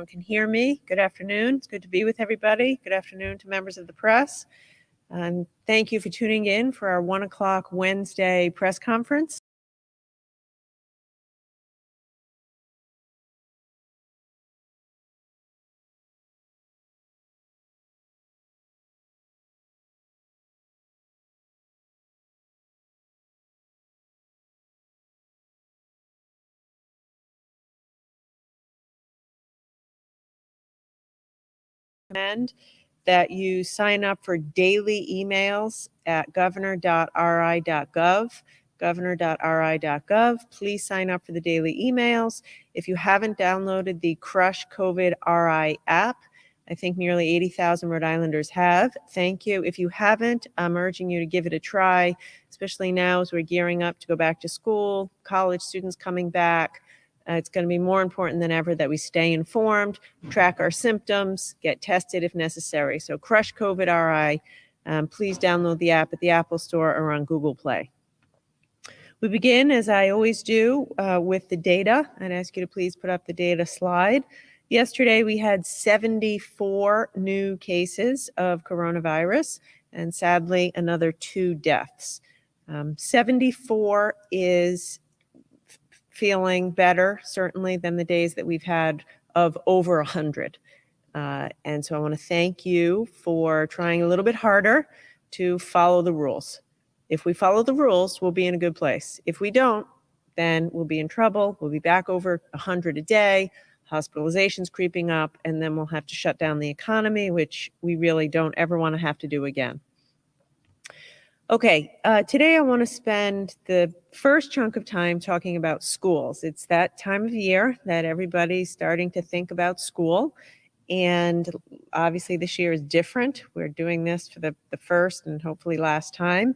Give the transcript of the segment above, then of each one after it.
Can hear me. Good afternoon. It's good to be with everybody. Good afternoon to members of the press. And thank you for tuning in for our 1 o'clock Wednesday press conference. And that you sign up for daily emails at governor.ri.gov, governor.ri.gov. Please sign up for the daily emails. If you haven't downloaded the Crush COVID RI app, I think nearly 80,000 Rhode Islanders have. Thank you. If you haven't, I'm urging you to give it a try, especially now as we're gearing up to go back to school, college students coming back. It's going to be more important than ever that we stay informed, track our symptoms, get tested if necessary. So Crush COVID RI, please download the app at the Apple Store or on Google Play. We begin, as I always do, with the data. I'd ask you to please put up the data slide. Yesterday, we had 74 new cases of coronavirus, and sadly, another 2 deaths. 74 is feeling better, certainly, than the days that we've had of over 100. And so I want to thank you for trying a little bit harder to follow the rules. If we follow the rules, we'll be in a good place. If we don't, then we'll be in trouble. We'll be back over 100 a day, hospitalizations creeping up, and then we'll have to shut down the economy, which we really don't ever want to have to do again. Okay, today I want to spend the first chunk of time talking about schools. It's that time of year that everybody's starting to think about school. And obviously this year is different. We're doing this for the first and hopefully last time.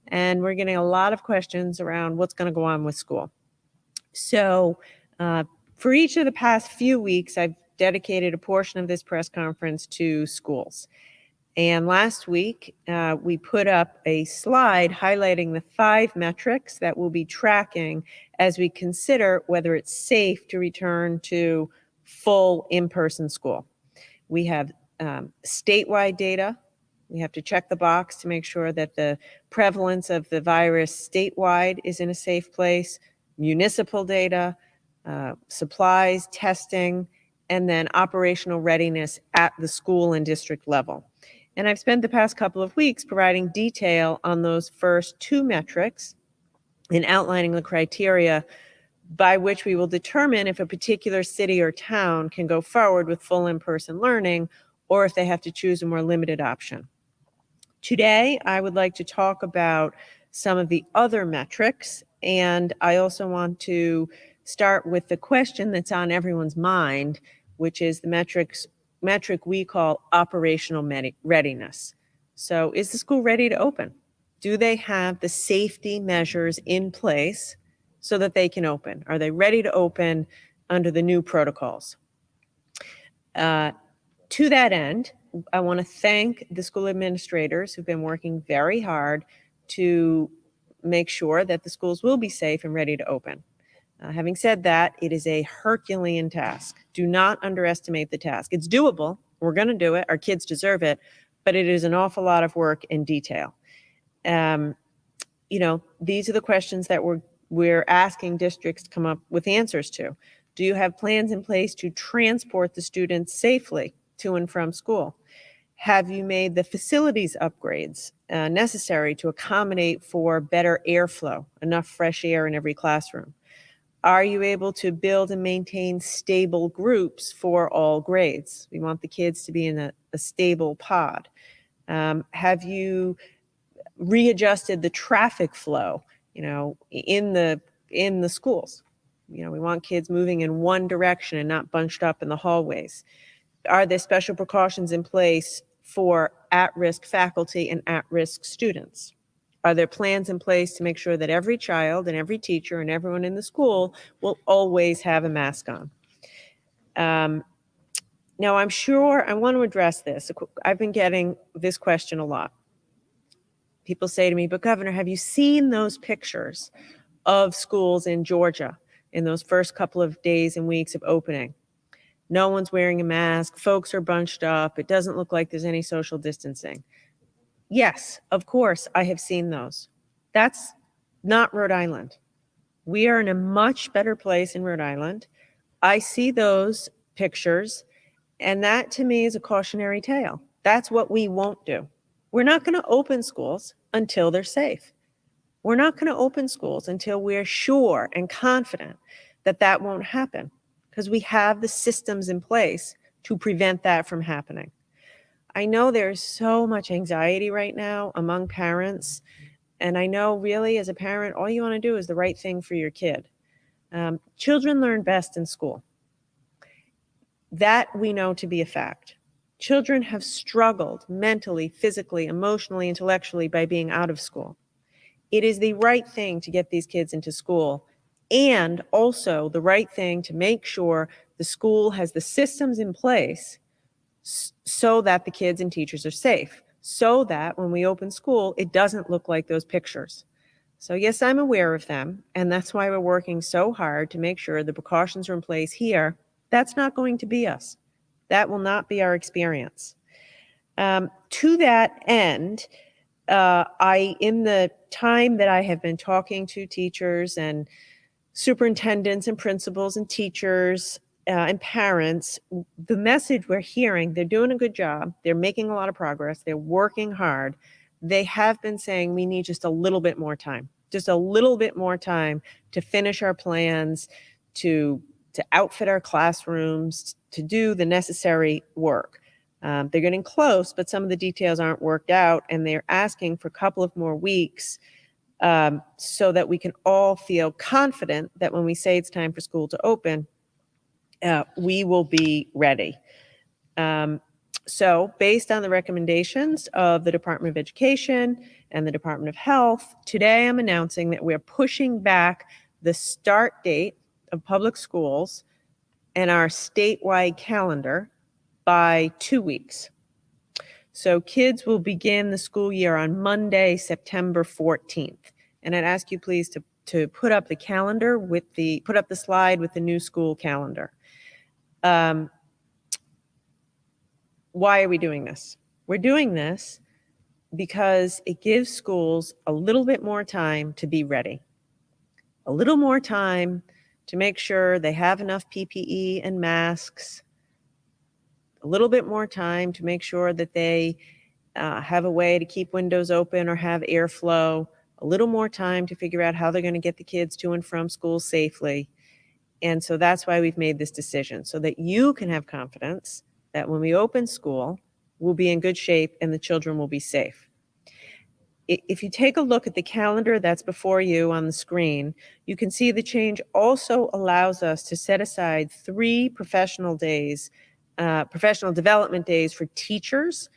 And we're getting a lot of questions around what's going to go on with school. So for each of the past few weeks, I've dedicated a portion of this press conference to schools. And last week, we put up a slide highlighting the 5 metrics that we'll be tracking as we consider whether it's safe to return to full in-person school. We have statewide data. We have to check the box to make sure that the prevalence of the virus statewide is in a safe place, municipal data, supplies, testing, and then operational readiness at the school and district level. And I've spent the past couple of weeks providing detail on those first 2 metrics and outlining the criteria by which we will determine if a particular city or town can go forward with full in-person learning or if they have to choose a more limited option. Today, I would like to talk about some of the other metrics, and I also want to start with the question that's on everyone's mind, which is the metric we call operational readiness. So is the school ready to open? Do they have the safety measures in place so that they can open? Are they ready to open under the new protocols? To that end, I want to thank the school administrators who've been working very hard to make sure that the schools will be safe and ready to open. Having said that, it is a Herculean task. Do not underestimate the task. It's doable. We're going to do it. Our kids deserve it, but it is an awful lot of work and detail. These are the questions that we're asking districts to come up with answers to. Do you have plans in place to transport the students safely to and from school? Have you made the facilities upgrades necessary to accommodate for better airflow, enough fresh air in every classroom? Are you able to build and maintain stable groups for all grades? We want the kids to be in a stable pod. Have you readjusted the traffic flow, in the schools? We want kids moving in one direction and not bunched up in the hallways. Are there special precautions in place for at-risk faculty and at-risk students? Are there plans in place to make sure that every child and every teacher and everyone in the school will always have a mask on? Now, I'm sure I want to address this. I've been getting this question a lot. People say to me, but Governor, have you seen those pictures of schools in Georgia in those first couple of days and weeks of opening? No one's wearing a mask. Folks are bunched up. It doesn't look like there's any social distancing. Yes, of course, I have seen those. That's not Rhode Island. We are in a much better place in Rhode Island. I see those pictures, and that to me is a cautionary tale. That's what we won't do. We're not going to open schools until they're safe. We're not going to open schools until we're sure and confident that that won't happen, because we have the systems in place to prevent that from happening. I know there's so much anxiety right now among parents, and I know really as a parent, all you want to do is the right thing for your kid. Children learn best in school. That we know to be a fact. Children have struggled mentally, physically, emotionally, intellectually by being out of school. It is the right thing to get these kids into school, and also the right thing to make sure the school has the systems in place so that the kids and teachers are safe, so that when we open school, it doesn't look like those pictures. So yes, I'm aware of them, and that's why we're working so hard to make sure the precautions are in place here. That's not going to be us. That will not be our experience. To that end, in the time that I have been talking to teachers and superintendents and principals and teachers and parents, the message we're hearing, they're doing a good job. They're making a lot of progress. They're working hard. They have been saying we need just a little bit more time, just a little bit more time to finish our plans, to outfit our classrooms, to do the necessary work. They're getting close, but some of the details aren't worked out, and they're asking for a couple of more weeks so that we can all feel confident that when we say it's time for school to open, we will be ready. So based on the recommendations of the Department of Education and the Department of Health, today I'm announcing that we're pushing back the start date of public schools and our statewide calendar by 2 weeks. So kids will begin the school year on Monday, September 14th. And I'd ask you please to put up the calendar put up the slide with the new school calendar. Why are we doing this? We're doing this because it gives schools a little bit more time to be ready, a little more time to make sure they have enough PPE and masks, a little bit more time to make sure that they have a way to keep windows open or have airflow, a little more time to figure out how they're going to get the kids to and from school safely. And so that's why we've made this decision, so that you can have confidence that when we open school, we'll be in good shape and the children will be safe. If you take a look at the calendar that's before you on the screen, you can see the change also allows us to set aside 3 professional development days for teachers,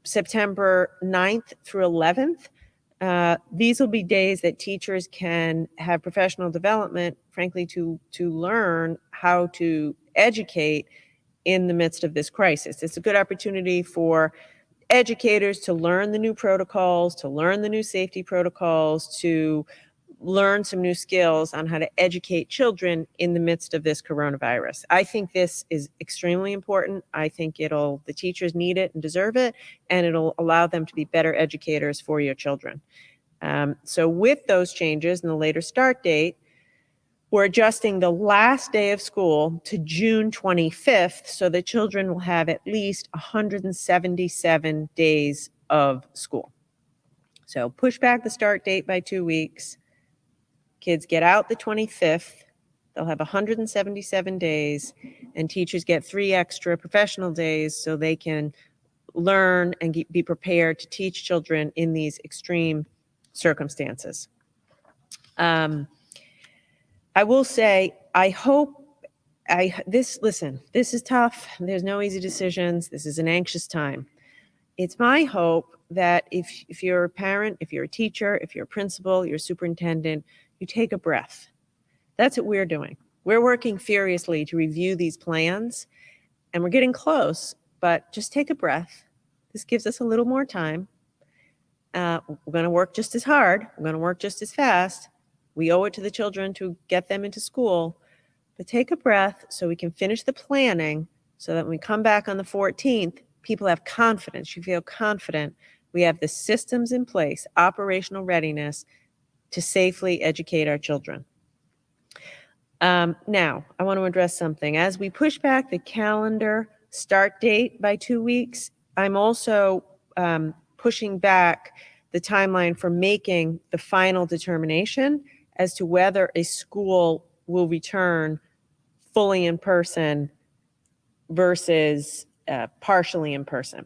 September 9th through 11th. These will be days that teachers can have professional development, frankly, to learn how to educate in the midst of this crisis. It's a good opportunity for educators to learn the new protocols, to learn the new safety protocols, to learn some new skills on how to educate children in the midst of this coronavirus. I think this is extremely important. I think the teachers need it and deserve it, and it'll allow them to be better educators for your children. So with those changes and the later start date, we're adjusting the last day of school to June 25th so that children will have at least 177 days of school. So push back the start date by 2 weeks. Kids get out the 25th. They'll have 177 days, and teachers get 3 extra professional days so they can learn and be prepared to teach children in these extreme circumstances. I will say, this is tough. There's no easy decisions. This is an anxious time. It's my hope that if you're a parent, if you're a teacher, if you're a principal, you're a superintendent, you take a breath. That's what we're doing. We're working furiously to review these plans, and we're getting close, but just take a breath. This gives us a little more time. We're going to work just as hard. We're going to work just as fast. We owe it to the children to get them into school, but take a breath so we can finish the planning so that when we come back on the 14th, people have confidence. You feel confident. We have the systems in place, operational readiness to safely educate our children. Now, I want to address something. As we push back the calendar start date by 2 weeks, I'm also pushing back the timeline for making the final determination as to whether a school will return fully in person versus partially in person.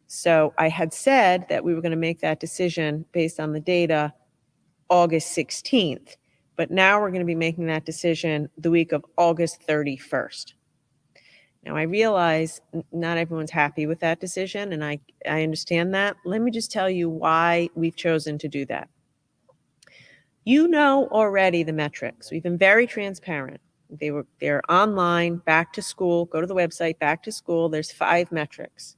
So I had said that we were going to make that decision based on the data August 16th, but now we're going to be making that decision the week of August 31st. Now, I realize not everyone's happy with that decision, and I understand that. Let me just tell you why we've chosen to do that. You know already the metrics. We've been very transparent. They're online, back to school. Go to the website, back to school. There's 5 metrics.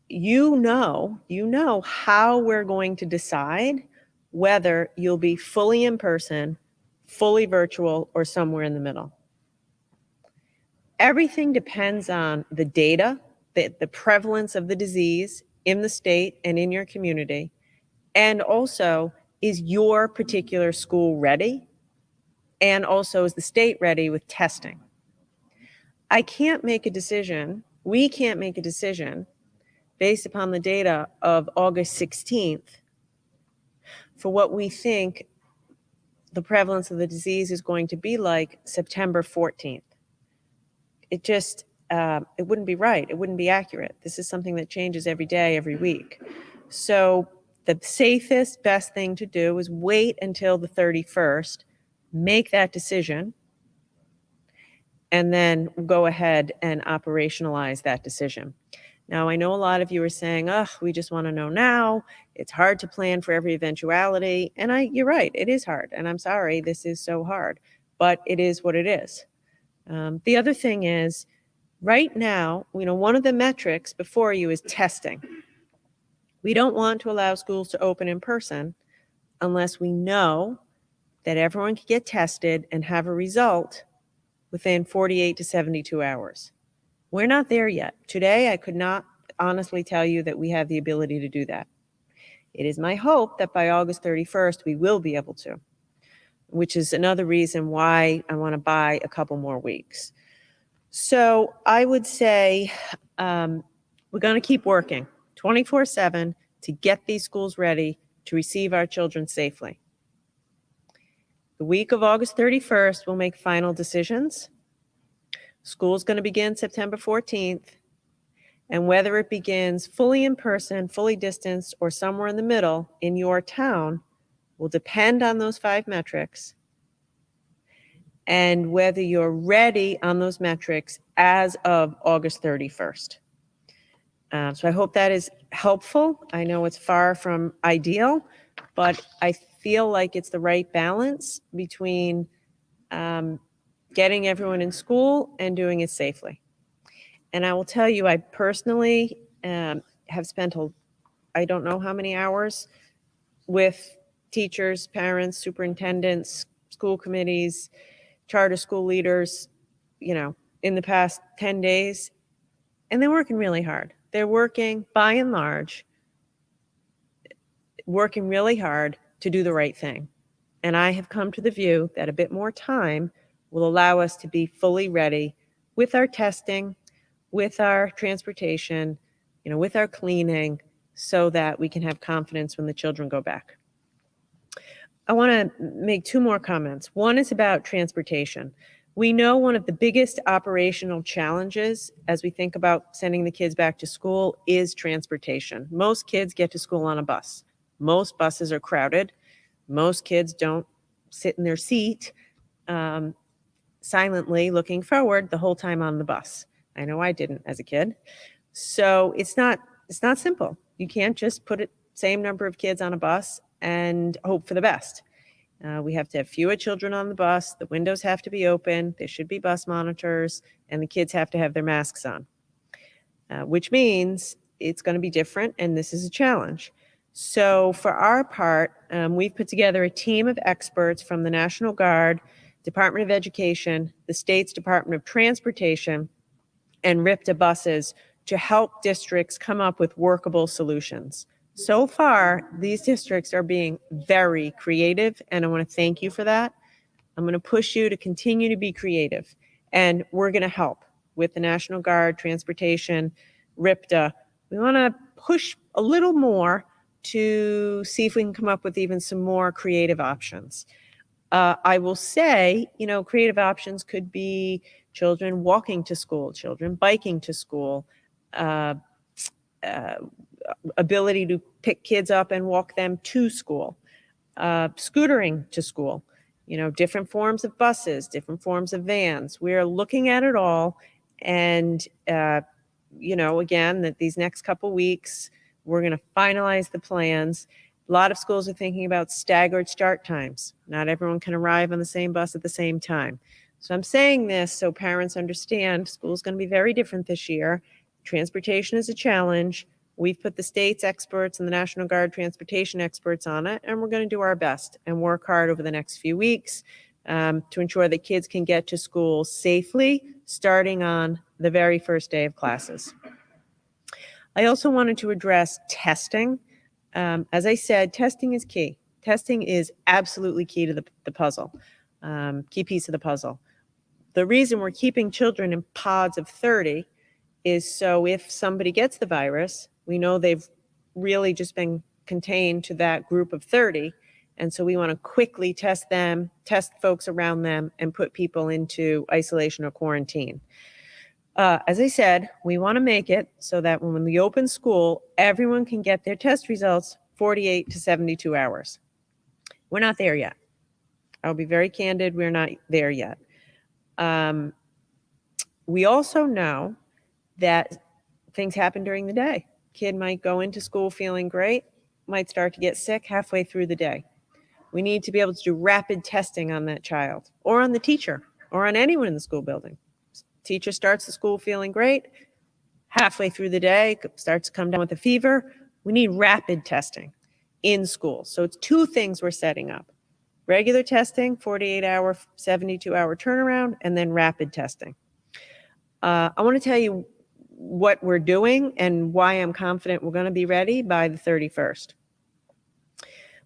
You know how we're going to decide whether you'll be fully in person, fully virtual, or somewhere in the middle. Everything depends on the data, the prevalence of the disease in the state and in your community, and also, is your particular school ready? And also, is the state ready with testing? I can't make a decision, we can't make a decision based upon the data of August 16th for what we think the prevalence of the disease is going to be like September 14th. It just, it wouldn't be right. It wouldn't be accurate. This is something that changes every day, every week. So the safest, best thing to do is wait until the 31st, make that decision, and then go ahead and operationalize that decision. Now, I know a lot of you are saying, oh, we just want to know now. It's hard to plan for every eventuality. And you're right, it is hard. And I'm sorry, this is so hard, but it is what it is. The other thing is, right now, one of the metrics before you is testing. We don't want to allow schools to open in person unless we know that everyone can get tested and have a result within 48 to 72 hours. We're not there yet. Today, I could not honestly tell you that we have the ability to do that. It is my hope that by August 31st, we will be able to, which is another reason why I want to buy a couple more weeks. So I would say we're going to keep working 24/7 to get these schools ready to receive our children safely. The week of August 31st, we'll make final decisions. School's going to begin September 14th, and whether it begins fully in person, fully distanced, or somewhere in the middle in your town will depend on those 5 metrics and whether you're ready on those metrics as of August 31st. So I hope that is helpful. I know it's far from ideal, but I feel like it's the right balance between getting everyone in school and doing it safely. And I will tell you, I personally have spent I don't know how many hours with teachers, parents, superintendents, school committees, charter school leaders, in the past 10 days, and they're working really hard. They're working, by and large, working really hard to do the right thing. And I have come to the view that a bit more time will allow us to be fully ready with our testing, with our transportation, with our cleaning, so that we can have confidence when the children go back. I want to make 2 more comments. One is about transportation. We know one of the biggest operational challenges as we think about sending the kids back to school is transportation. Most kids get to school on a bus. Most buses are crowded. Most kids don't sit in their seat silently looking forward the whole time on the bus. I know I didn't as a kid. So it's not simple. You can't just put the same number of kids on a bus and hope for the best. We have to have fewer children on the bus. The windows have to be open. There should be bus monitors, and the kids have to have their masks on, which means it's going to be different, and this is a challenge. So for our part, we've put together a team of experts from the National Guard, Department of Education, the state's Department of Transportation, and RIPTA buses to help districts come up with workable solutions. So far, these districts are being very creative, and I want to thank you for that. I'm going to push you to continue to be creative, and we're going to help with the National Guard, Transportation, RIPTA. We want to push a little more to see if we can come up with even some more creative options. I will say, creative options could be children walking to school, children biking to school, ability to pick kids up and walk them to school, scootering to school, different forms of buses, different forms of vans. We're looking at it all. And, again, that these next couple weeks, we're going to finalize the plans. A lot of schools are thinking about staggered start times. Not everyone can arrive on the same bus at the same time. So I'm saying this so parents understand school's going to be very different this year. Transportation is a challenge. We've put the state's experts and the National Guard transportation experts on it, and we're going to do our best and work hard over the next few weeks to ensure that kids can get to school safely, starting on the very first day of classes. I also wanted to address testing. As I said, testing is key. Testing is absolutely key to the puzzle, key piece of the puzzle. The reason we're keeping children in pods of 30 is so if somebody gets the virus, we know they've really just been contained to that group of 30. And so we want to quickly test them, test folks around them, and put people into isolation or quarantine. As I said, we want to make it so that when we open school, everyone can get their test results 48 to 72 hours. We're not there yet. I'll be very candid, we're not there yet. We also know that things happen during the day. Kid might go into school feeling great, might start to get sick halfway through the day. We need to be able to do rapid testing on that child or on the teacher or on anyone in the school building. Teacher starts the school feeling great, halfway through the day starts to come down with a fever. We need rapid testing in school. So it's two things we're setting up. Regular testing, 48-hour, 72-hour turnaround, and then rapid testing. I want to tell you what we're doing and why I'm confident we're going to be ready by the 31st.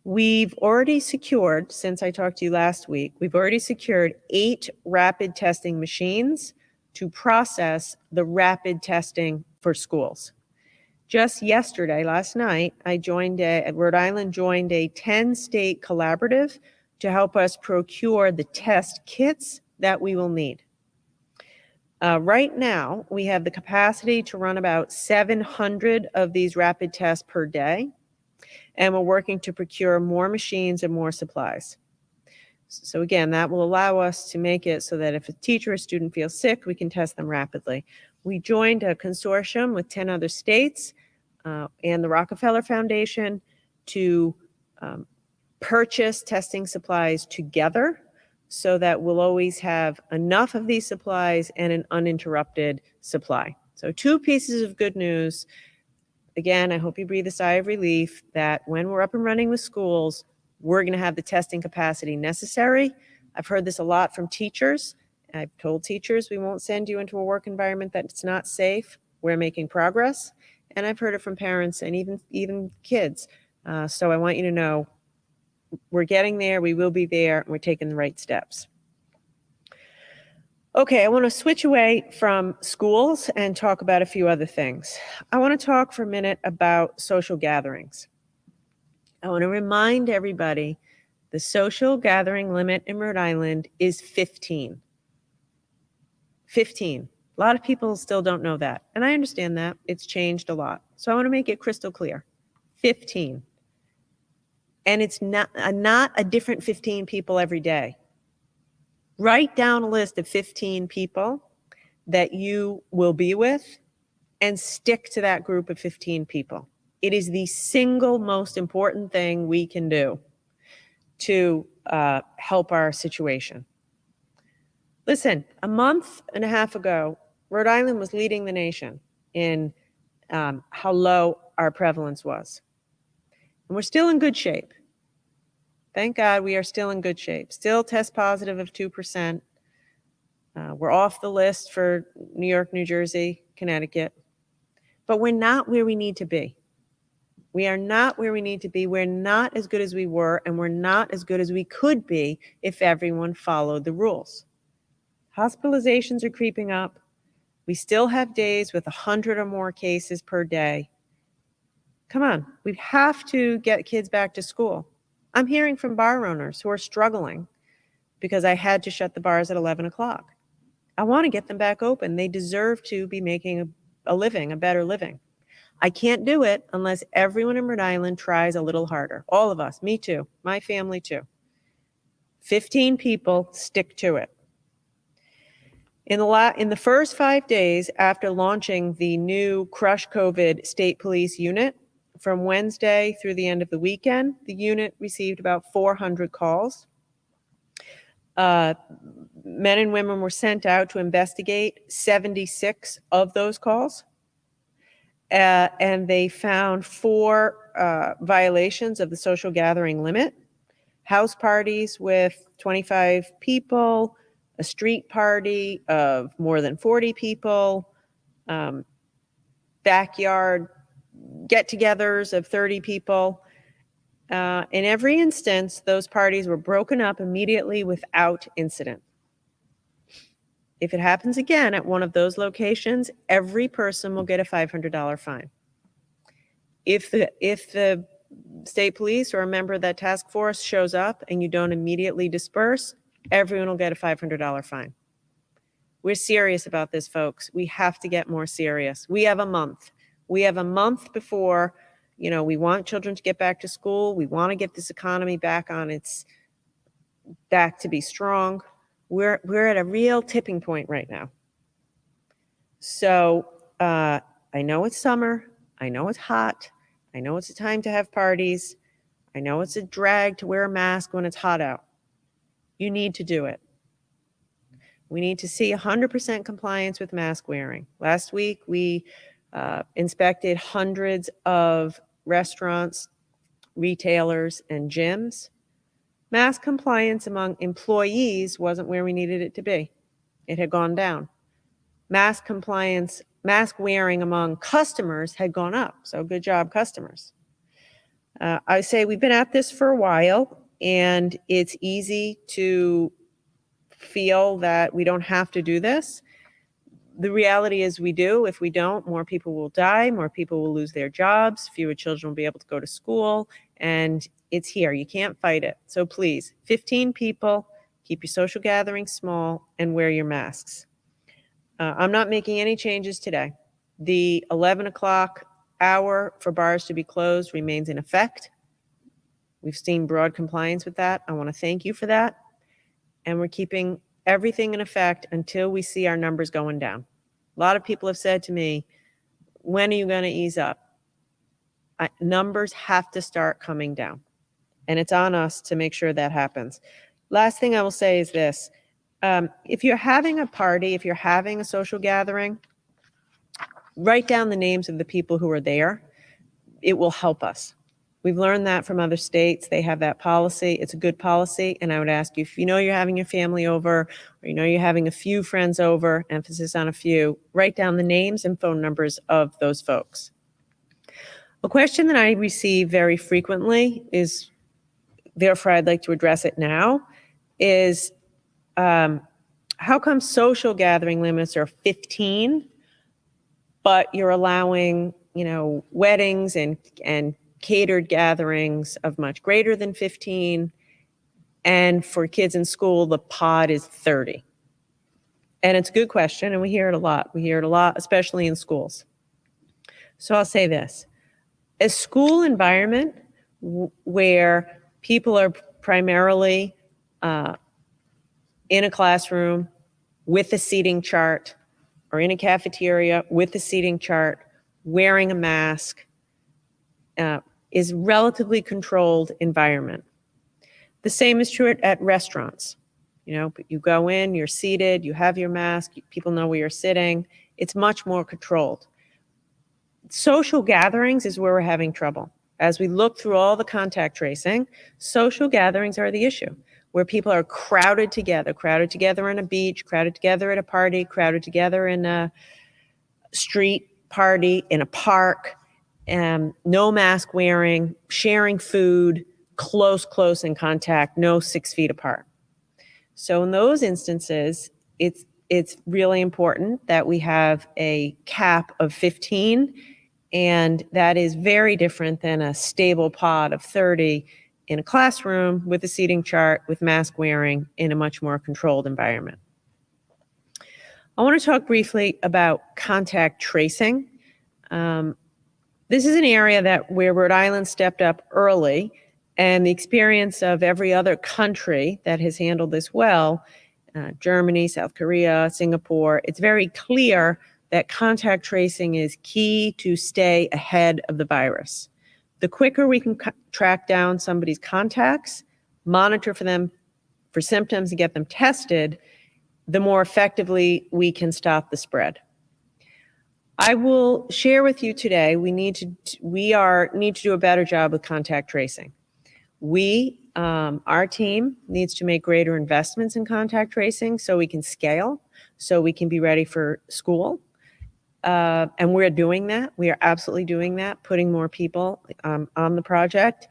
We've already secured, since I talked to you last week, we've already secured 8 rapid testing machines to process the rapid testing for schools. Just yesterday, last night, Rhode Island joined a 10-state collaborative to help us procure the test kits that we will need. Right now, we have the capacity to run about 700 of these rapid tests per day, and we're working to procure more machines and more supplies. So again, that will allow us to make it so that if a teacher or student feels sick, we can test them rapidly. We joined a consortium with 10 other states and the Rockefeller Foundation to purchase testing supplies together so that we'll always have enough of these supplies and an uninterrupted supply. So 2 pieces of good news. Again, I hope you breathe a sigh of relief that when we're up and running with schools, we're going to have the testing capacity necessary. I've heard this a lot from teachers. I've told teachers we won't send you into a work environment that's not safe. We're making progress. And I've heard it from parents and even kids. So I want you to know we're getting there, we will be there, and we're taking the right steps. Okay, I want to switch away from schools and talk about a few other things. I want to talk for a minute about social gatherings. I want to remind everybody the social gathering limit in Rhode Island is 15. 15. A lot of people still don't know that, and I understand that. It's changed a lot. So I want to make it crystal clear. 15. And it's not a different 15 people every day. Write down a list of 15 people that you will be with and stick to that group of 15 people. It is the single most important thing we can do to help our situation. Listen, a month and a half ago, Rhode Island was leading the nation in how low our prevalence was. And we're still in good shape. Thank God we are still in good shape. Still test positive of 2%. We're off the list for New York, New Jersey, Connecticut. But we're not where we need to be. We are not where we need to be. We're not as good as we were, and we're not as good as we could be if everyone followed the rules. Hospitalizations are creeping up. We still have days with 100 or more cases per day. Come on, we have to get kids back to school. I'm hearing from bar owners who are struggling because I had to shut the bars at 11 o'clock. I want to get them back open. They deserve to be making a living, a better living. I can't do it unless everyone in Rhode Island tries a little harder. All of us, me too, my family too. 15 people, stick to it. In the first 5 days after launching the new Crush COVID State Police Unit, from Wednesday through the end of the weekend, the unit received about 400 calls. Men and women were sent out to investigate 76 of those calls. And they found 4 violations of the social gathering limit: house parties with 25 people, a street party of more than 40 people, backyard get-togethers of 30 people. In every instance, those parties were broken up immediately without incident. If it happens again at one of those locations, every person will get a $500 fine. If the state police or a member of that task force shows up and you don't immediately disperse, everyone will get a $500 fine. We're serious about this, folks. We have to get more serious. We have a month. We have a month before, we want children to get back to school. We want to get this economy back to be strong. We're at a real tipping point right now. So I know it's summer. I know it's hot. I know it's a time to have parties. I know it's a drag to wear a mask when it's hot out. You need to do it. We need to see 100% compliance with mask wearing. Last week, we inspected hundreds of restaurants, retailers, and gyms. Mask compliance among employees wasn't where we needed it to be. It had gone down. Mask wearing among customers had gone up. So good job, customers. I say we've been at this for a while, and it's easy to feel that we don't have to do this. The reality is we do. If we don't, more people will die, more people will lose their jobs, fewer children will be able to go to school, and it's here. You can't fight it. So please, 15 people, keep your social gatherings small, and wear your masks. I'm not making any changes today. The 11 o'clock hour for bars to be closed remains in effect. We've seen broad compliance with that. I want to thank you for that. And we're keeping everything in effect until we see our numbers going down. A lot of people have said to me, when are you going to ease up? Numbers have to start coming down. And it's on us to make sure that happens. Last thing I will say is this. If you're having a party, if you're having a social gathering, write down the names of the people who are there. It will help us. We've learned that from other states. They have that policy. It's a good policy. And I would ask you, if you know you're having your family over, or you know you're having a few friends over, emphasis on a few, write down the names and phone numbers of those folks. A question that I receive very frequently is, therefore I'd like to address it now, is how come social gathering limits are 15, but you're allowing, weddings and catered gatherings of much greater than 15, and for kids in school, the pod is 30? And it's a good question, and we hear it a lot. We hear it a lot, especially in schools. So I'll say this. A school environment where people are primarily in a classroom with a seating chart, or in a cafeteria with a seating chart, wearing a mask, is relatively controlled environment. The same is true at restaurants. You go in, you're seated, you have your mask, people know where you're sitting. It's much more controlled. Social gatherings is where we're having trouble. As we look through all the contact tracing, social gatherings are the issue, where people are crowded together on a beach, crowded together at a party, crowded together in a street party, in a park, no mask wearing, sharing food, close in contact, no 6 feet apart. So in those instances, it's really important that we have a cap of 15, and that is very different than a stable pod of 30 in a classroom with a seating chart with mask wearing in a much more controlled environment. I want to talk briefly about contact tracing. This is an area where Rhode Island stepped up early, and the experience of every other country that has handled this well, Germany, South Korea, Singapore, it's very clear that contact tracing is key to stay ahead of the virus. The quicker we can track down somebody's contacts, monitor for them for symptoms, and get them tested, the more effectively we can stop the spread. I will share with you today, we need to do a better job with contact tracing. Our team needs to make greater investments in contact tracing so we can scale, so we can be ready for school. And we're doing that. We are absolutely doing that, putting more people on the project.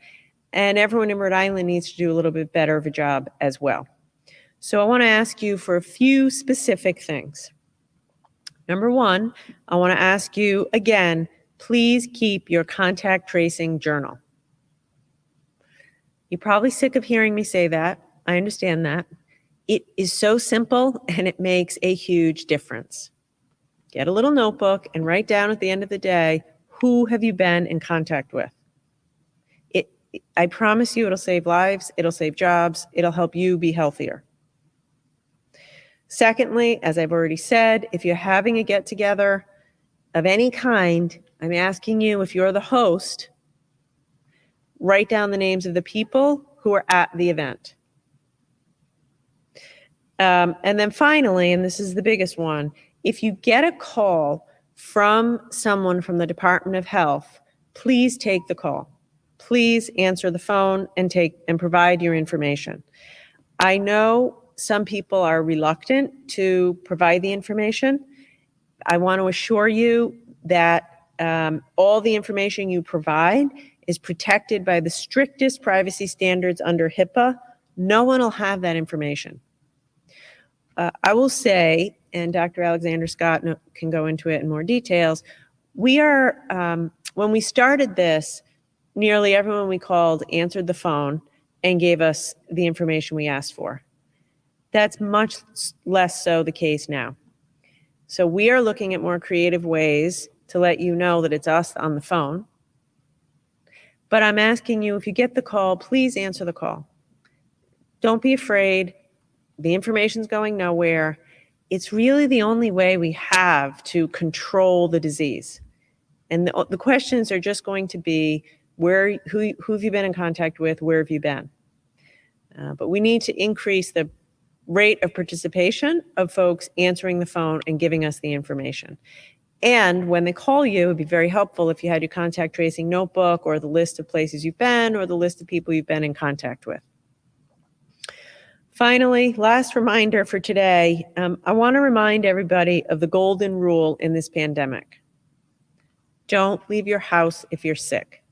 And everyone in Rhode Island needs to do a little bit better of a job as well. So I want to ask you for a few specific things. Number one, I want to ask you again, please keep your contact tracing journal. You're probably sick of hearing me say that. I understand that. It is so simple and it makes a huge difference. Get a little notebook and write down at the end of the day, who have you been in contact with? I promise you it'll save lives, it'll save jobs, it'll help you be healthier. Secondly, as I've already said, if you're having a get-together of any kind, I'm asking you, if you're the host, write down the names of the people who are at the event. And then finally, and this is the biggest one, if you get a call from someone from the Department of Health, please take the call. Please answer the phone and provide your information. I know some people are reluctant to provide the information. I want to assure you that all the information you provide is protected by the strictest privacy standards under HIPAA. No one will have that information. I will say, and Dr. Alexander Scott can go into it in more details, we are, when we started this, nearly everyone we called answered the phone and gave us the information we asked for. That's much less so the case now. So we are looking at more creative ways to let you know that it's us on the phone. But I'm asking you, if you get the call, please answer the call. Don't be afraid. The information's going nowhere. It's really the only way we have to control the disease. And the questions are just going to be, who have you been in contact with? Where have you been? But we need to increase the rate of participation of folks answering the phone and giving us the information. And when they call you, it would be very helpful if you had your contact tracing notebook or the list of places you've been or the list of people you've been in contact with. Finally, last reminder for today, I want to remind everybody of the golden rule in this pandemic. Don't leave your house if you're sick.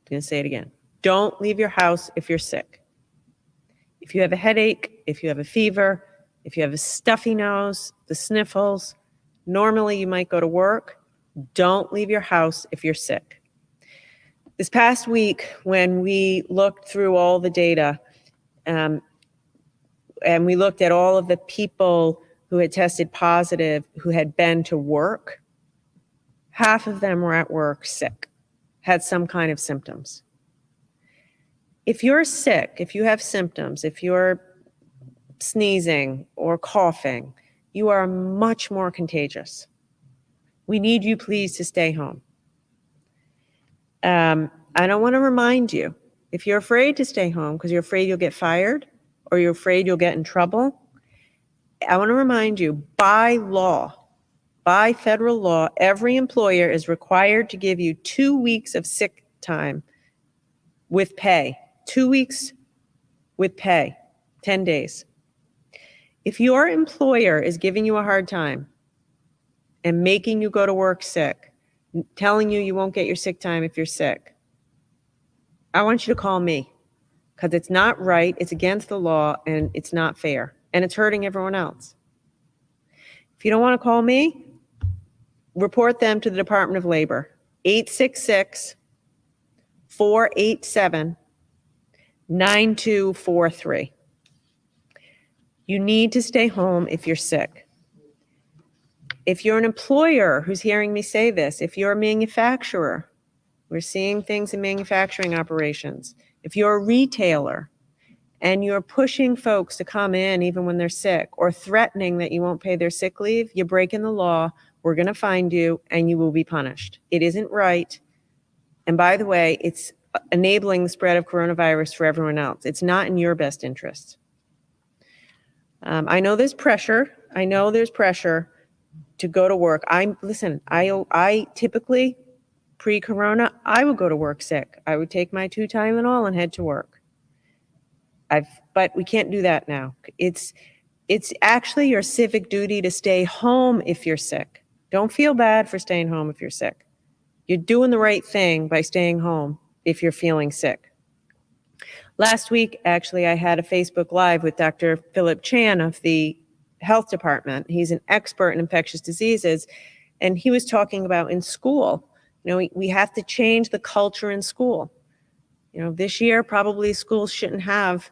I'm going to say it again. Don't leave your house if you're sick. If you have a headache, if you have a fever, if you have a stuffy nose, the sniffles, normally you might go to work. Don't leave your house if you're sick. This past week, when we looked through all the data, and we looked at all of the people who had tested positive, who had been to work, half of them were at work sick, had some kind of symptoms. If you're sick, if you have symptoms, if you're sneezing or coughing, you are much more contagious. We need you, please, to stay home. I don't want to remind you, if you're afraid to stay home because you're afraid you'll get fired or you're afraid you'll get in trouble, I want to remind you, by law, by federal law, every employer is required to give you 2 weeks of sick time with pay. 2 weeks with pay, 10 days. If your employer is giving you a hard time and making you go to work sick, telling you won't get your sick time if you're sick, I want you to call me, because it's not right, it's against the law, and it's not fair, and it's hurting everyone else. If you don't want to call me, report them to the Department of Labor, 866-487-9243. You need to stay home if you're sick. If you're an employer who's hearing me say this, if you're a manufacturer, we're seeing things in manufacturing operations. If you're a retailer and you're pushing folks to come in even when they're sick or threatening that you won't pay their sick leave, you're breaking the law. We're going to find you and you will be punished. It isn't right. And by the way, it's enabling the spread of coronavirus for everyone else. It's not in your best interest. I know there's pressure. I know there's pressure to go to work. I typically, pre-corona, I would go to work sick. I would take my 2 Tylenol and head to work. But we can't do that now. It's actually your civic duty to stay home if you're sick. Don't feel bad for staying home if you're sick. You're doing the right thing by staying home if you're feeling sick. Last week, actually, I had a Facebook Live with Dr. Philip Chan of the Health Department. He's an expert in infectious diseases, and he was talking about in school, we have to change the culture in school. This year, probably schools shouldn't have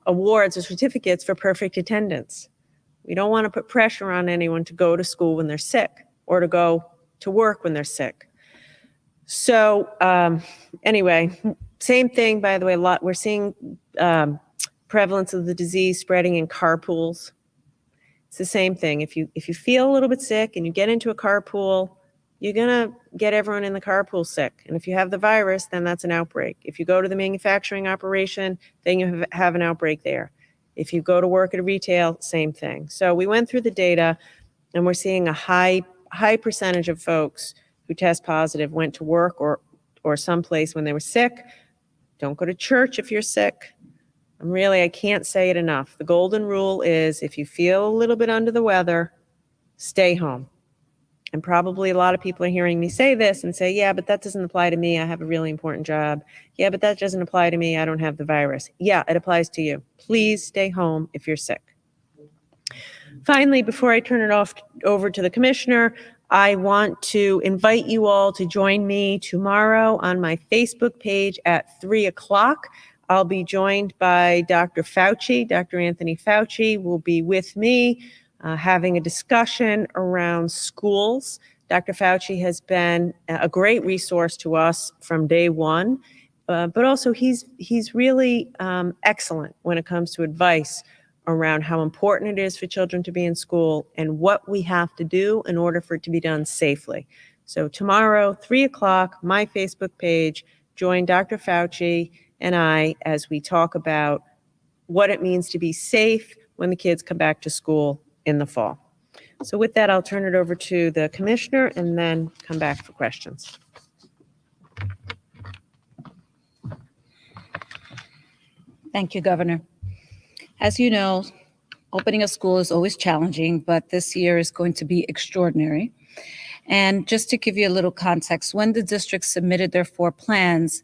awards or certificates for perfect attendance. We don't want to put pressure on anyone to go to school when they're sick or to go to work when they're sick. So anyway, same thing, by the way, we're seeing prevalence of the disease spreading in carpools. It's the same thing. If you feel a little bit sick and you get into a carpool, you're going to get everyone in the carpool sick. And if you have the virus, then that's an outbreak. If you go to the manufacturing operation, then you have an outbreak there. If you go to work at a retail, same thing. So we went through the data, and we're seeing a high percentage of folks who test positive went to work or someplace when they were sick. Don't go to church if you're sick. I can't say it enough. The golden rule is if you feel a little bit under the weather, stay home. And probably a lot of people are hearing me say this and say, yeah, but that doesn't apply to me. I have a really important job. Yeah, but that doesn't apply to me. I don't have the virus. Yeah, it applies to you. Please stay home if you're sick. Finally, before I turn it over to the commissioner, I want to invite you all to join me tomorrow on my Facebook page at 3 o'clock. I'll be joined by Dr. Fauci. Dr. Anthony Fauci will be with me having a discussion around schools. Dr. Fauci has been a great resource to us from day one, but also he's really excellent when it comes to advice around how important it is for children to be in school and what we have to do in order for it to be done safely. So tomorrow, 3 o'clock, my Facebook page, join Dr. Fauci and I as we talk about what it means to be safe when the kids come back to school in the fall. So with that, I'll turn it over to the commissioner and then come back for questions. Thank you, Governor. As you know, opening a school is always challenging, but this year is going to be extraordinary. And just to give you a little context, when the districts submitted their 4 plans,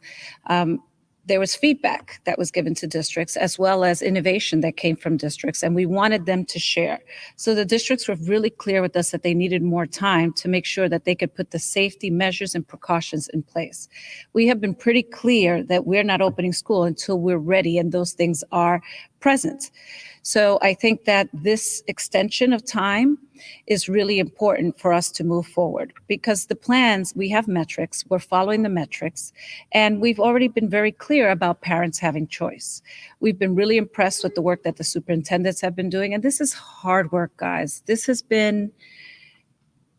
there was feedback that was given to districts as well as innovation that came from districts, and we wanted them to share. So the districts were really clear with us that they needed more time to make sure that they could put the safety measures and precautions in place. We have been pretty clear that we're not opening school until we're ready and those things are present. So I think that this extension of time is really important for us to move forward because the plans, we have metrics, we're following the metrics, and we've already been very clear about parents having choice. We've been really impressed with the work that the superintendents have been doing, and this is hard work, guys. This has been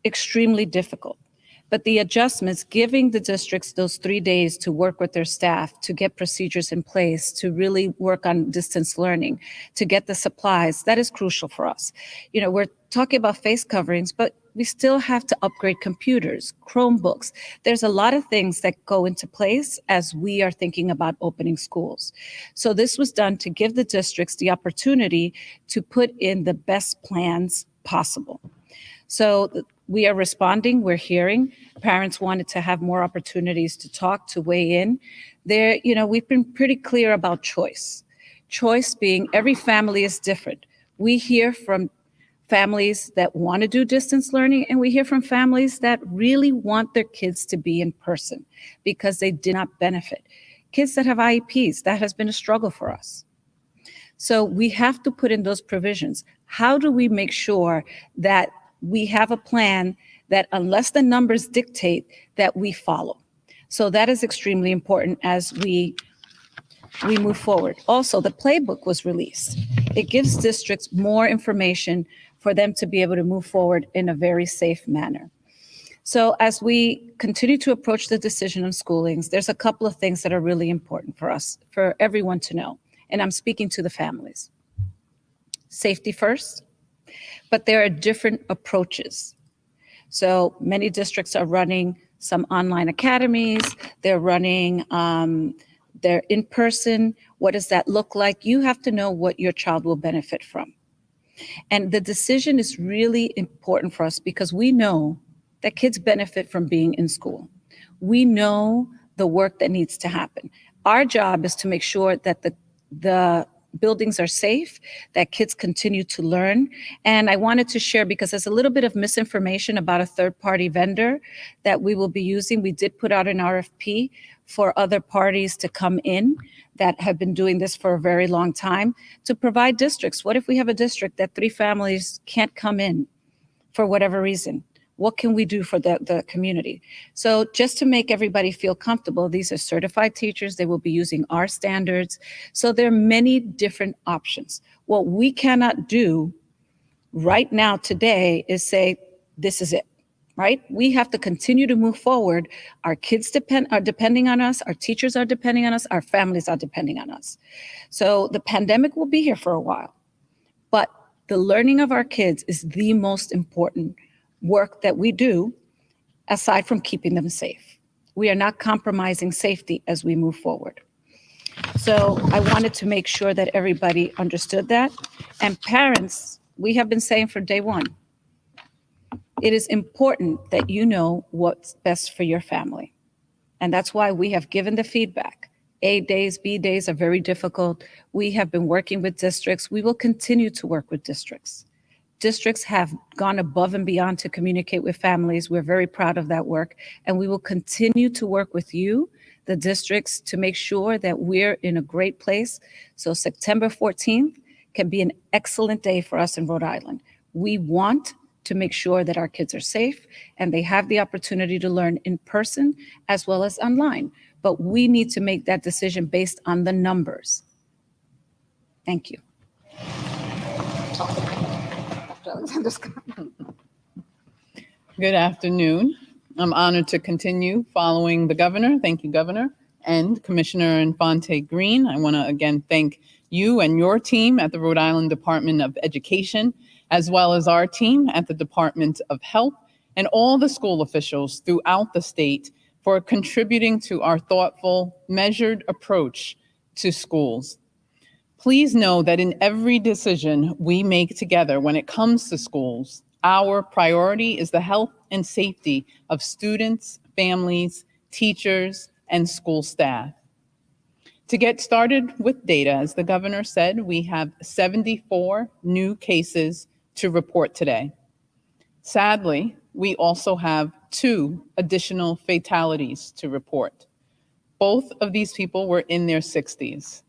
extremely difficult. But the adjustments, giving the districts those 3 days to work with their staff, to get procedures in place, to really work on distance learning, to get the supplies, that is crucial for us. You know, we're talking about face coverings, but we still have to upgrade computers, Chromebooks. There's a lot of things that go into place as we are thinking about opening schools. So this was done to give the districts the opportunity to put in the best plans possible. So we are responding, we're hearing. Parents wanted to have more opportunities to talk, to weigh in. There, you know, we've been pretty clear about choice. Choice being every family is different. We hear from families that want to do distance learning, and we hear from families that really want their kids to be in person because they did not benefit. Kids that have IEPs, that has been a struggle for us. So we have to put in those provisions. How do we make sure that we have a plan that unless the numbers dictate that we follow? So that is extremely important as we move forward. Also, the playbook was released. It gives districts more information for them to be able to move forward in a very safe manner. So as we continue to approach the decision on schoolings, there's a couple of things that are really important for us, for everyone to know. And I'm speaking to the families. Safety first. But there are different approaches. So many districts are running some online academies. They're running, they're in person. What does that look like? You have to know what your child will benefit from. And the decision is really important for us because we know that kids benefit from being in school. We know the work that needs to happen. Our job is to make sure that the buildings are safe, that kids continue to learn. And I wanted to share, because there's a little bit of misinformation about a third-party vendor that we will be using. We did put out an RFP for other parties to come in that have been doing this for a very long time to provide districts. What if we have a district that 3 families can't come in for whatever reason? What can we do for the community? So just to make everybody feel comfortable, these are certified teachers. They will be using our standards. So there are many different options. What we cannot do right now today is say, this is it, right? We have to continue to move forward. Our kids are depending on us. Our teachers are depending on us. Our families are depending on us. So the pandemic will be here for a while, but the learning of our kids is the most important work that we do, aside from keeping them safe. We are not compromising safety as we move forward. So I wanted to make sure that everybody understood that. And parents, we have been saying from day one, it is important that you know what's best for your family. And that's why we have given the feedback. A days, B days are very difficult. We have been working with districts. We will continue to work with districts. Districts have gone above and beyond to communicate with families. We're very proud of that work. And we will continue to work with you, the districts, to make sure that we're in a great place. So September 14th can be an excellent day for us in Rhode Island. We want to make sure that our kids are safe and they have the opportunity to learn in person as well as online. But we need to make that decision based on the numbers. Thank you. Good afternoon. I'm honored to continue following the governor. Thank you, Governor, and Commissioner Infante Green. I want to again thank you and your team at the Rhode Island Department of Education, as well as our team at the Department of Health and all the school officials throughout the state for contributing to our thoughtful, measured approach to schools. Please know that in every decision we make together when it comes to schools, our priority is the health and safety of students, families, teachers, and school staff. To get started with data, as the governor said, we have 74 new cases to report today. Sadly, we also have 2 additional fatalities to report. Both of these people were in their 60s.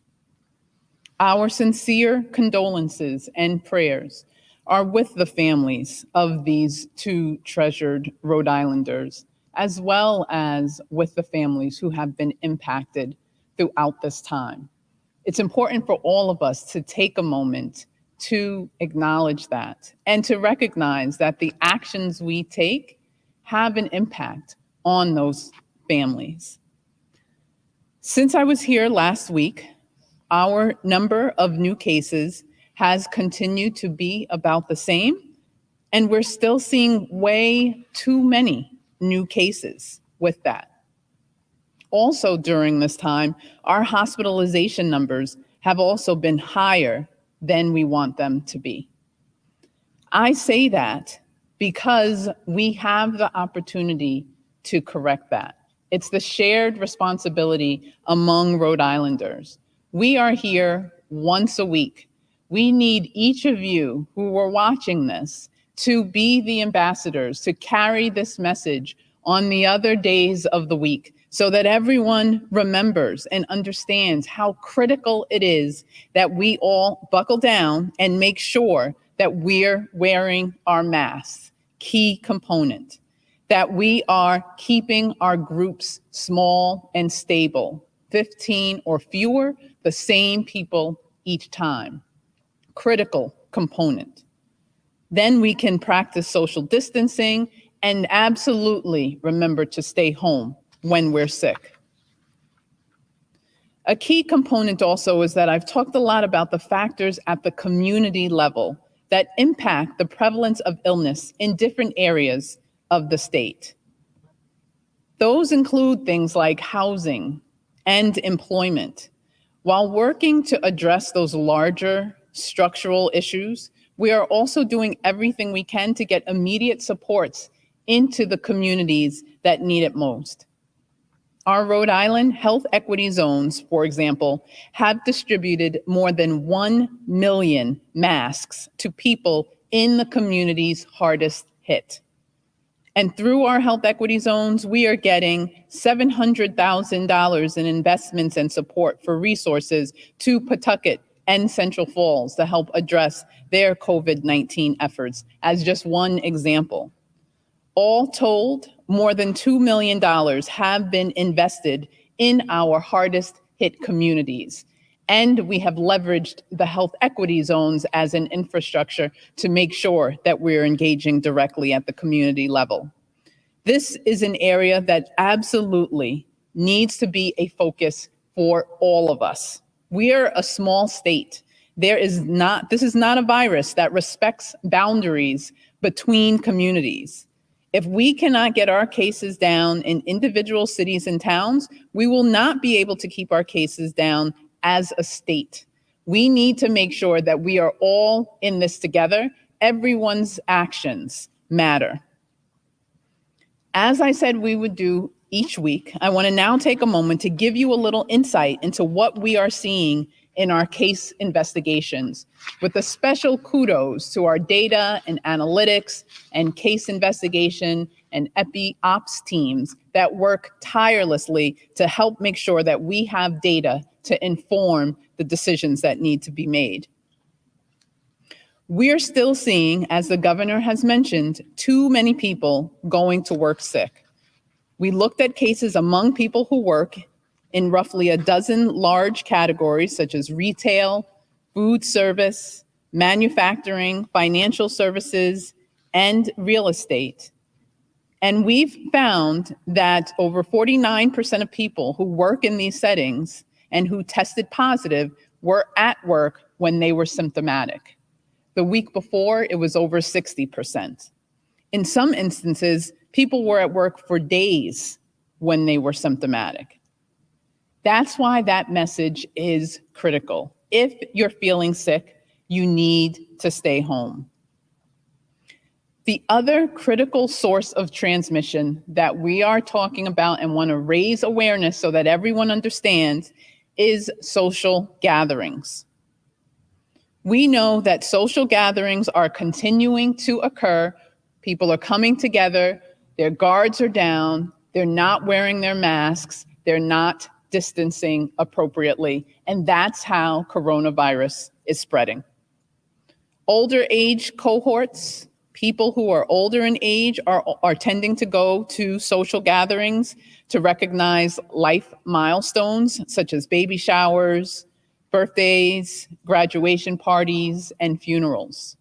Our sincere condolences and prayers are with the families of these 2 treasured Rhode Islanders, as well as with the families who have been impacted throughout this time. It's important for all of us to take a moment to acknowledge that and to recognize that the actions we take have an impact on those families. Since I was here last week, our number of new cases has continued to be about the same, and we're still seeing way too many new cases with that. Also during this time, our hospitalization numbers have also been higher than we want them to be. I say that because we have the opportunity to correct that. It's the shared responsibility among Rhode Islanders. We are here once a week. We need each of you who are watching this to be the ambassadors, to carry this message on the other days of the week so that everyone remembers and understands how critical it is that we all buckle down and make sure that we're wearing our masks, key component, that we are keeping our groups small and stable, 15 or fewer, the same people each time. Critical component. Then we can practice social distancing and absolutely remember to stay home when we're sick. A key component also is that I've talked a lot about the factors at the community level that impact the prevalence of illness in different areas of the state. Those include things like housing and employment. While working to address those larger structural issues, we are also doing everything we can to get immediate supports into the communities that need it most. Our Rhode Island health equity zones, for example, have distributed more than 1 million masks to people in the communities hardest hit. And through our health equity zones, we are getting $700,000 in investments and support for resources to Pawtucket and Central Falls to help address their COVID-19 efforts, as just one example. All told, more than $2 million have been invested in our hardest hit communities. And we have leveraged the health equity zones as an infrastructure to make sure that we're engaging directly at the community level. This is an area that absolutely needs to be a focus for all of us. We are a small state. This is not a virus that respects boundaries between communities. If we cannot get our cases down in individual cities and towns, we will not be able to keep our cases down as a state. We need to make sure that we are all in this together. Everyone's actions matter. As I said we would do each week, I want to now take a moment to give you a little insight into what we are seeing in our case investigations, with a special kudos to our data and analytics and case investigation and epi ops teams that work tirelessly to help make sure that we have data to inform the decisions that need to be made. We're still seeing, as the governor has mentioned, too many people going to work sick. We looked at cases among people who work in roughly a dozen large categories such as retail, food service, manufacturing, financial services, and real estate. And we've found that over 49% of people who work in these settings and who tested positive were at work when they were symptomatic. The week before, it was over 60%. In some instances, people were at work for days when they were symptomatic. That's why that message is critical. If you're feeling sick, you need to stay home. The other critical source of transmission that we are talking about and want to raise awareness so that everyone understands is social gatherings. We know that social gatherings are continuing to occur. People are coming together, their guards are down, they're not wearing their masks, they're not distancing appropriately, and that's how coronavirus is spreading. Older age cohorts, people who are older in age are tending to go to social gatherings to recognize life milestones such as baby showers, birthdays, graduation parties, and funerals.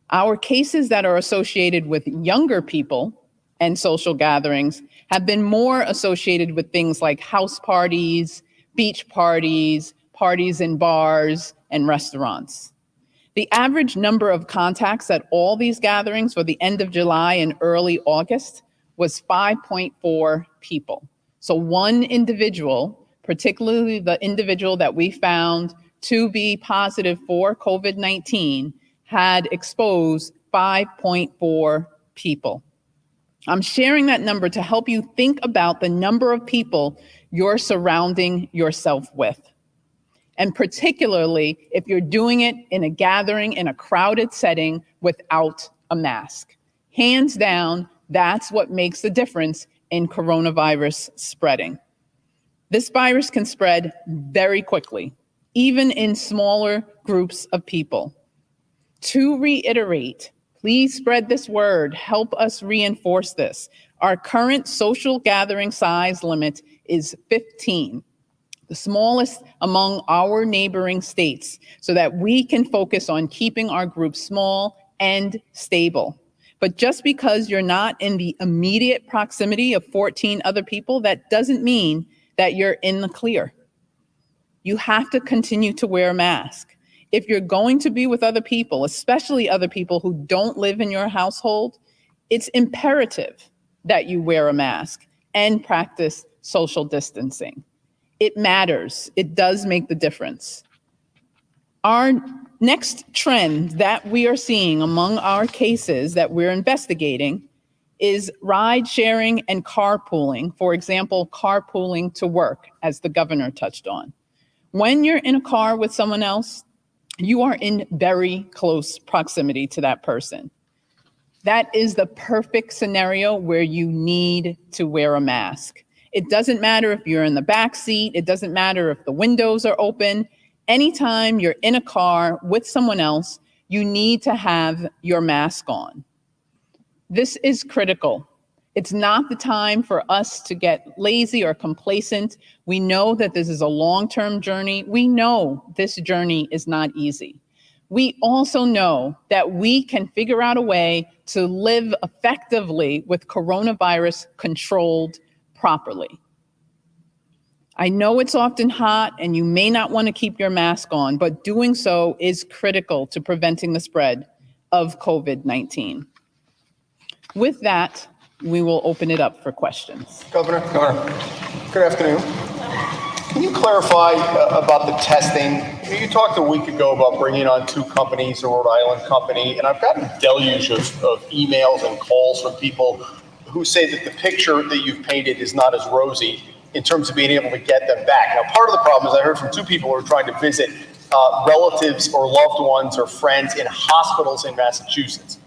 Our cases that are associated with younger people and social gatherings have been more associated with things like house parties, beach parties, parties in bars, and restaurants. The average number of contacts at all these gatherings for the end of July and early August was 5.4 people. So one individual, particularly the individual that we found to be positive for COVID-19, had exposed 5.4 people. I'm sharing that number to help you think about the number of people you're surrounding yourself with. And particularly if you're doing it in a gathering, in a crowded setting without a mask. Hands down, that's what makes the difference in coronavirus spreading. This virus can spread very quickly, even in smaller groups of people. To reiterate, please spread this word. Help us reinforce this. Our current social gathering size limit is 15, the smallest among our neighboring states, so that we can focus on keeping our group small and stable. But just because you're not in the immediate proximity of 14 other people, that doesn't mean that you're in the clear. You have to continue to wear a mask. If you're going to be with other people, especially other people who don't live in your household, it's imperative that you wear a mask and practice social distancing. It matters. It does make the difference. Our next trend that we are seeing among our cases that we're investigating is ride sharing and carpooling. For example, carpooling to work, as the governor touched on. When you're in a car with someone else, you are in very close proximity to that person. That is the perfect scenario where you need to wear a mask. It doesn't matter if you're in the back seat. It doesn't matter if the windows are open. Anytime you're in a car with someone else, you need to have your mask on. This is critical. It's not the time for us to get lazy or complacent. We know that this is a long-term journey. We know this journey is not easy. We also know that we can figure out a way to live effectively with coronavirus controlled properly. I know it's often hot and you may not want to keep your mask on, but doing so is critical to preventing the spread of COVID-19. With that, we will open it up for questions. Governor, good afternoon. Can you clarify about the testing? You talked a week ago about bringing on 2 companies, a Rhode Island company, and I've gotten a deluge of emails and calls from people who say that the picture that you've painted is not as rosy in terms of being able to get them back. Now, part of the problem is I heard from 2 people who are trying to visit relatives or loved ones or friends in hospitals in Massachusetts.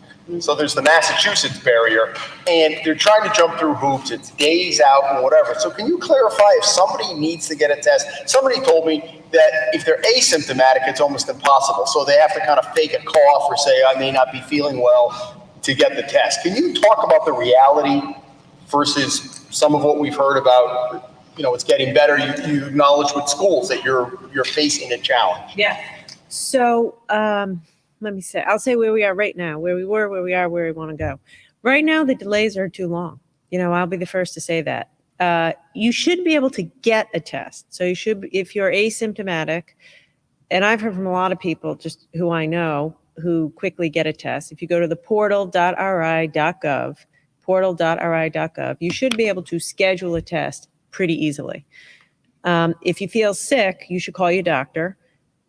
So there's the Massachusetts barrier, and they're trying to jump through hoops. It's days out and whatever. So can you clarify if somebody needs to get a test? Somebody told me that if they're asymptomatic, it's almost impossible. So they have to kind of fake a cough or say, I may not be feeling well to get the test. Can you talk about the reality versus some of what we've heard about, it's getting better. You acknowledge with schools that you're facing a challenge. Yeah. So, let me say, I'll say where we are right now, where we were, where we are, where we want to go. Right now, the delays are too long. I'll be the first to say that. You should be able to get a test. So you should, if you're asymptomatic, and I've heard from a lot of people just who I know who quickly get a test. If you go to the portal.ri.gov, you should be able to schedule a test pretty easily. If you feel sick, you should call your doctor.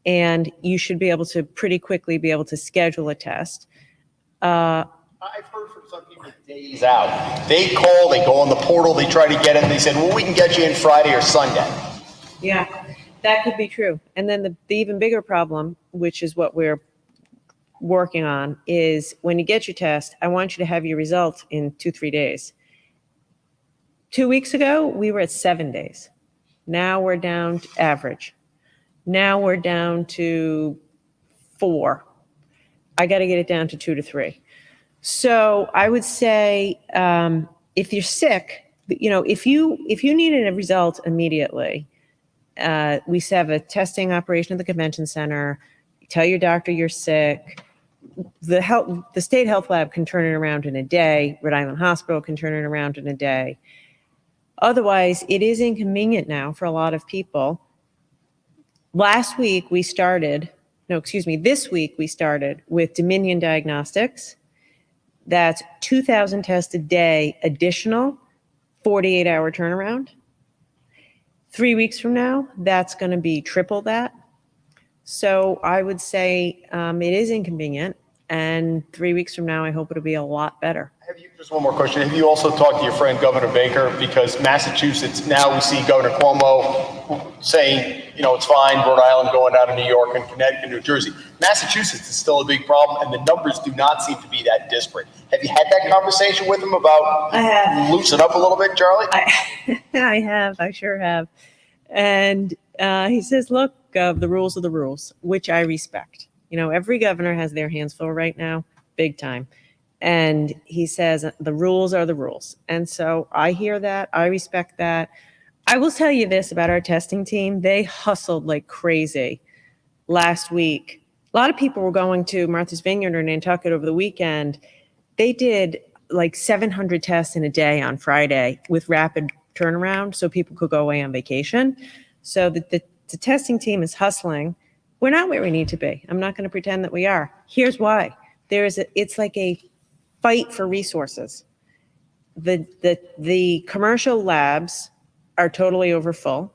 And you should be able to pretty quickly be able to schedule a test. I've heard from some people days out. They call, they go on the portal, they try to get it. They said, well, we can get you in Friday or Sunday. Yeah, that could be true. And then the even bigger problem, which is what we're working on, is when you get your test, I want you to have your result in 2-3 days. 2 weeks ago, we were at 7 days. Now we're down to average. Now we're down to 4. I got to get it down to 2 to 3. So I would say if you're sick, if you needed a result immediately, we have a testing operation at the convention center. You tell your doctor you're sick. The state health lab can turn it around in a day. Rhode Island Hospital can turn it around in a day. Otherwise, it is inconvenient now for a lot of people. This week we started with Dominion Diagnostics. That's 2,000 tests a day, additional 48-hour turnaround. 3 weeks from now, that's going to be triple that. So I would say it is inconvenient. And 3 weeks from now, I hope it'll be a lot better. Just one more question. Have you also talked to your friend Governor Baker? Because Massachusetts, now we see Governor Cuomo saying, it's fine, Rhode Island going down to New York and Connecticut, New Jersey. Massachusetts is still a big problem, and the numbers do not seem to be that disparate. Have you had that conversation with him about loosen up a little bit, Charlie? I sure have. And he says, look, the rules are the rules, which I respect. Every governor has their hands full right now, big time. And he says the rules are the rules. And so I hear that. I respect that. I will tell you this about our testing team. They hustled like crazy last week. A lot of people were going to Martha's Vineyard or Nantucket over the weekend. They did like 700 tests in a day on Friday with rapid turnaround so people could go away on vacation. So the testing team is hustling. We're not where we need to be. I'm not going to pretend that we are. Here's why. It's like a fight for resources. The commercial labs are totally overfull.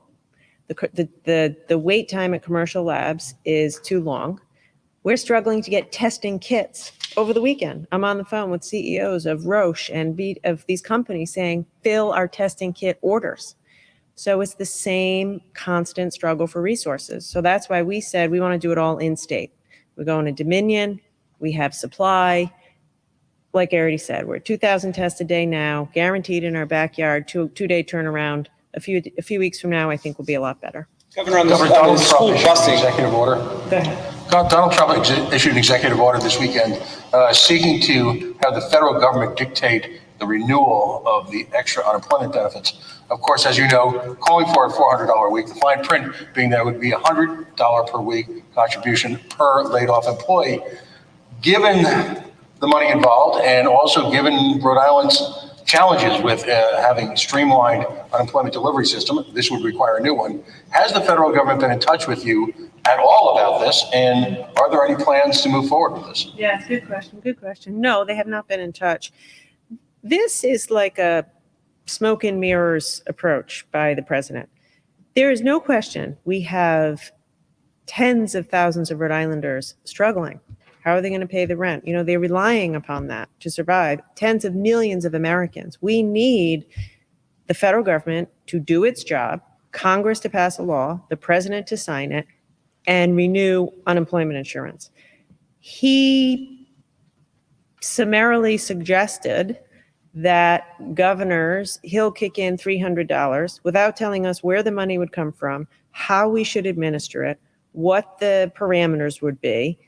The wait time at commercial labs is too long. We're struggling to get testing kits over the weekend. I'm on the phone with CEOs of Roche and of these companies saying, fill our testing kit orders. So it's the same constant struggle for resources. So that's why we said we want to do it all in state. We're going to Dominion. We have supply. like I already said, we're 2,000 tests a day now, guaranteed in our backyard, two-day turnaround. A few weeks from now, I think will be a lot better. Governor, on Governor the Donald school Trump issued an busing, executive order. Go ahead. Donald Trump issued an executive order this weekend seeking to have the federal government dictate the renewal of the extra unemployment benefits. Of course, as you know, calling for a $400 a week, the fine print being that it would be a $100 per week contribution per laid-off employee. Given the money involved and also given Rhode Island's challenges with having streamlined unemployment delivery system, this would require a new one. Has the federal government been in touch with you at all about this? And are there any plans to move forward with this? Yeah, good question. Good question. No, they have not been in touch. This is like a smoke and mirrors approach by the president. There is no question we have tens of thousands of Rhode Islanders struggling. How are they going to pay the rent? You know, they're relying upon that to survive. Tens of millions of Americans. We need the federal government to do its job, Congress to pass a law, the president to sign it, and renew unemployment insurance. He summarily suggested that governors, he'll kick in $300 without telling us where the money would come from, how we should administer it, what the parameters would be.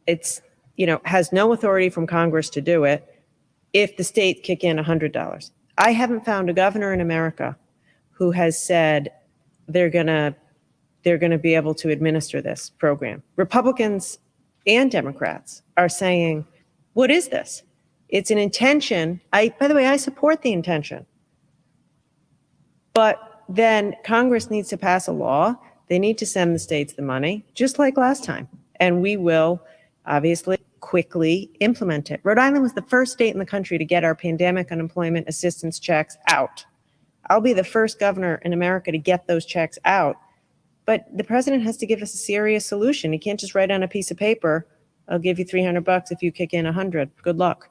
It's, you know, has no authority from Congress to do it if the states kick in $100. I haven't found a governor in America who has said they're gonna be able to administer this program. Republicans and Democrats are saying, what is this? It's an intention. By the way, I support the intention. But then Congress needs to pass a law. They need to send the states the money, just like last time. And we will obviously quickly implement it. Rhode Island was the first state in the country to get our pandemic unemployment assistance checks out. I'll be the first governor in America to get those checks out. But the president has to give us a serious solution. He can't just write on a piece of paper, I'll give you $300 if you kick in 100. Good luck.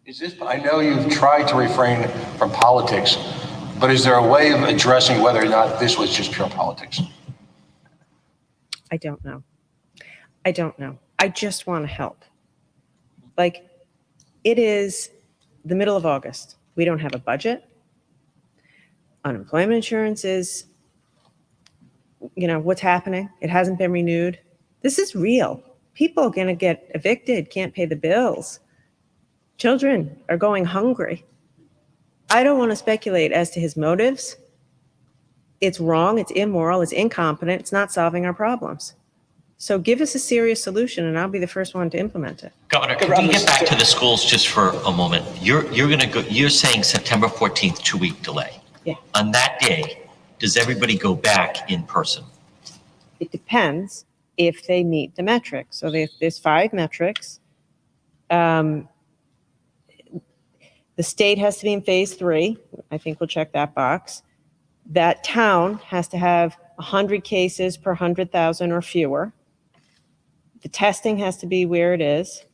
Is this, I know you've tried to refrain from politics, but is there a way of addressing whether or not this was just pure politics? I don't know. I don't know. I just want to help. Like, it is the middle of August. We don't have a budget. Unemployment insurance is, you know, what's happening. It hasn't been renewed. This is real. People are going to get evicted, can't pay the bills. Children are going hungry. I don't want to speculate as to his motives. It's wrong, it's immoral, it's incompetent, it's not solving our problems. So give us a serious solution and I'll be the first one to implement it. Governor, can we get back to the schools just for a moment? You're saying September 14th, 2-week delay. Yeah. On that day, does everybody go back in person? It depends if they meet the metrics. So there's 5 metrics. The state has to be in phase 3. I think we'll check that box. That town has to have 100 cases per 100,000 or fewer. The testing has to be where it is.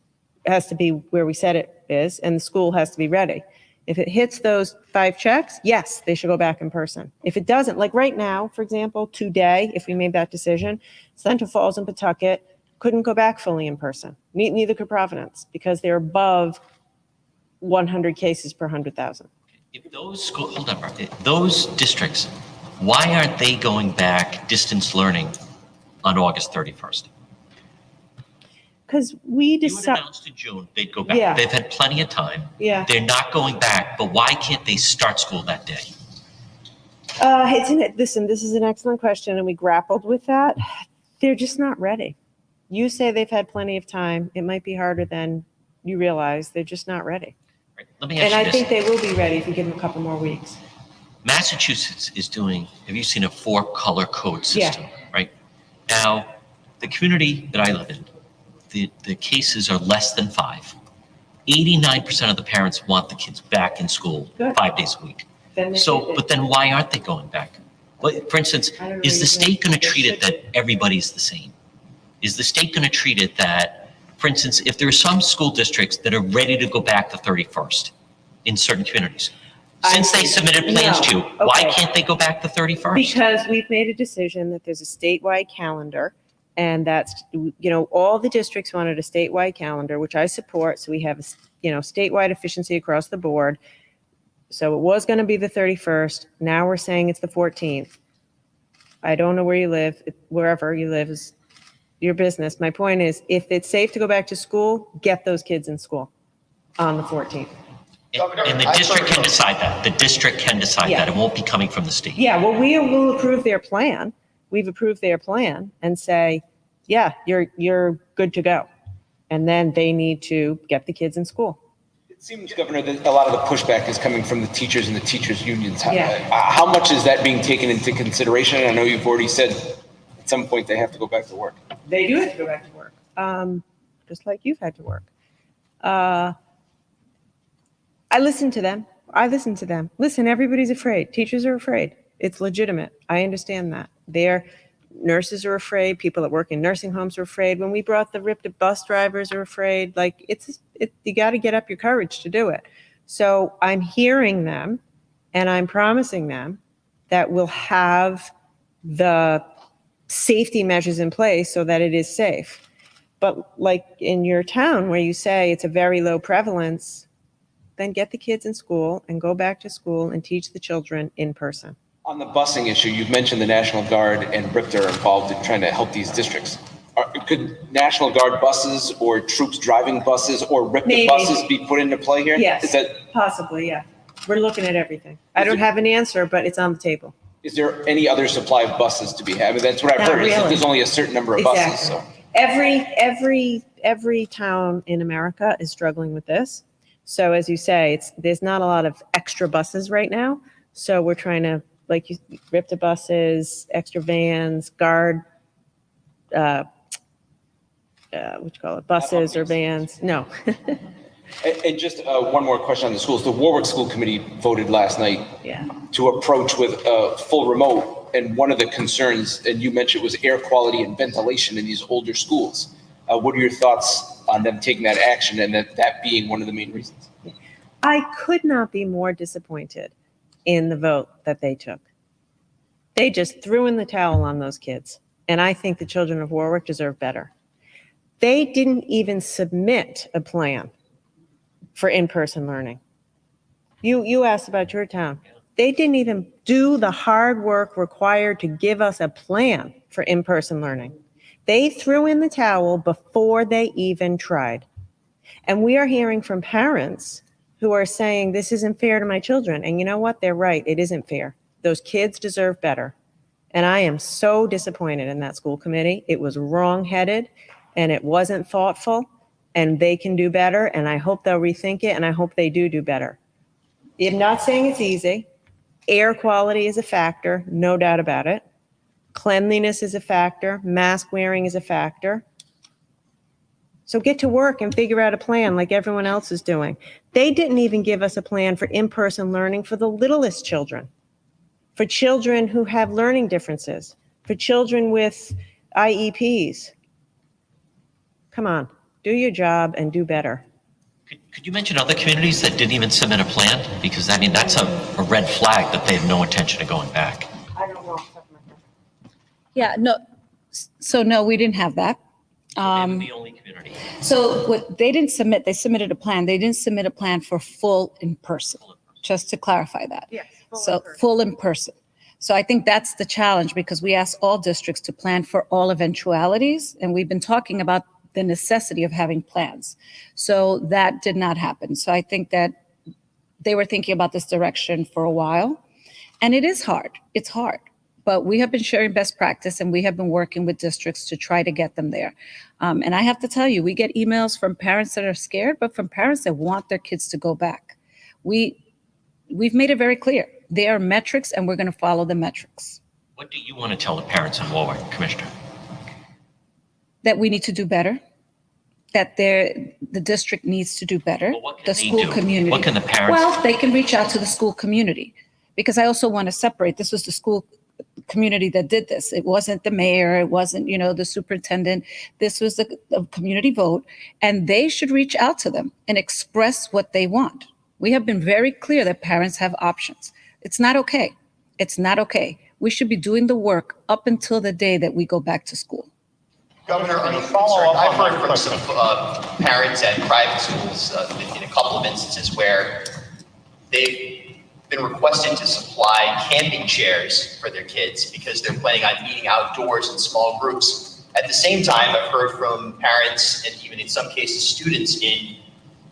It has to be where we said it is, and the school has to be ready. If it hits those 5 checks, yes, they should go back in person. If it doesn't, like right now, for example, today, if we made that decision, Central Falls and Pawtucket couldn't go back fully in person. Neither could Providence because they're above 100 cases per 100,000. If those schools, hold on, if those districts, why aren't they going back distance learning on August 31st? Because we You had decided, announced in June they'd go back. Yeah. They've had plenty of time. yeah. They're not going back, but why can't they start school that day? Listen, this is an excellent question, and we grappled with that. They're just not ready. You say they've had plenty of time. It might be harder than you realize. They're just not ready. Right. Let me And I ask you think this. they will be ready if you give them a couple more weeks. Massachusetts is doing, have you seen a 4-color code system? Right? Now, the community that I live in, the cases are less than 5. 89% of the parents want the kids back in school Good. 5 days a week. Then they So, should. but then why aren't they going back? But for instance, I don't is really the state think going to they treat it should. that everybody's the same? Is the state going to treat it that, for instance, if there are some school districts that are ready to go back the 31st in certain communities, since they submitted plans to, why Okay. can't they go back the 31st? Because we've made a decision that there's a statewide calendar And that's, all the districts wanted a statewide calendar, which I support. So we have, statewide efficiency across the board. So it was going to be the 31st. Now we're saying it's the 14th. I don't know where you live. Wherever you live is your business. My point is, if it's safe to go back to school, get those kids in school on the 14th. And the district can decide that. The district can decide Yeah. that. It won't be coming from the state. Yeah, well, we will approve their plan. We've approved their plan and say, yeah, you're good to go. And then they need to get the kids in school. It seems, Governor, that a lot of the pushback is coming from the teachers and the teachers' unions. Yeah. How much is that being taken into consideration? I know you've already said at some point they have to go back to work. They do have to go back to work, just like you've had to work. I listen to them. Listen, everybody's afraid. Teachers are afraid. It's legitimate. I understand that. Nurses are afraid. People that work in nursing homes are afraid. When we brought the RIP, bus drivers are afraid. Like you got to get up your courage to do it. So I'm hearing them, and I'm promising them that we'll have the safety measures in place so that it is safe. But like in your town where you say it's a very low prevalence, then get the kids in school and go back to school and teach the children in person. On the busing issue, you've mentioned the National Guard and RIPT are involved in trying to help these districts. Could National Guard buses or troops driving buses or RIPT Maybe. buses be put into play here? Yes, Is that, possibly, yeah. We're looking at everything. I don't have an answer, but it's on the table. is there any other supply of buses to be had? I mean, that's what I've Not heard, is that really. there's only a certain number of buses, Exactly. so. Every town in America is struggling with this. So as you say, there's not a lot of extra buses right now. So we're trying to, rip the buses, extra vans, guard, what you call it, buses or vans. No. And just one more question on the schools. The Warwick School Committee voted last night Yeah. to approach with full remote. And one of the concerns, and you mentioned, was air quality and ventilation in these older schools. What are your thoughts on them taking that action and that being one of the main reasons? I could not be more disappointed in the vote that they took. They just threw in the towel on those kids. And I think the children of Warwick deserve better. They didn't even submit a plan for in-person learning. You asked about your town. They didn't even do the hard work required to give us a plan for in-person learning. They threw in the towel before they even tried. And we are hearing from parents who are saying, this isn't fair to my children. And you know what? They're right. It isn't fair. Those kids deserve better. And I am so disappointed in that school committee. It was wrong-headed and it wasn't thoughtful, and they can do better. And I hope they'll rethink it, and I hope they do better. I'm not saying it's easy. Air quality is a factor, no doubt about it. Cleanliness is a factor. Mask wearing is a factor. So get to work and figure out a plan like everyone else is doing. They didn't even give us a plan for in-person learning for the littlest children, for children who have learning differences, for children with IEPs. Come on, do your job and do better. Could you mention other communities that didn't even submit a plan? Because, I mean, that's a red flag that they have no intention of going back. I don't know. Yeah, no. So no, we didn't have that. They were the only community. So what they didn't submit, they submitted a plan. They didn't submit a plan for full in person, just to clarify that. Yes. So full in person. So I think that's the challenge, because we asked all districts to plan for all eventualities. And we've been talking about the necessity of having plans. So that did not happen. So I think that they were thinking about this direction for a while. And it is hard. It's hard. But we have been sharing best practice, and we have been working with districts to try to get them there. And I have to tell you, we get emails from parents that are scared, but from parents that want their kids to go back. We've made it very clear. There are metrics, and we're going to follow the metrics. What do you want to tell the parents in Warwick, Commissioner? That we need to do better, that the district needs to do better. Well, what can the they school do? community. What can the parents Well, they can reach out to the school community, because I also want to separate. This was the school community that did this. It wasn't the mayor. It wasn't, the superintendent. This was the community vote, and they should reach out to them and express what they want. We have been very clear that parents have options. It's not okay. It's not okay. We should be doing the work up until the day that we go back to school. Governor, are you Follow concerned? up I've on heard my from some parents at private schools in a couple of instances where they've been requested to supply camping chairs for their kids because they're planning on eating outdoors in small groups. At the same time, I've heard from parents and even in some cases students in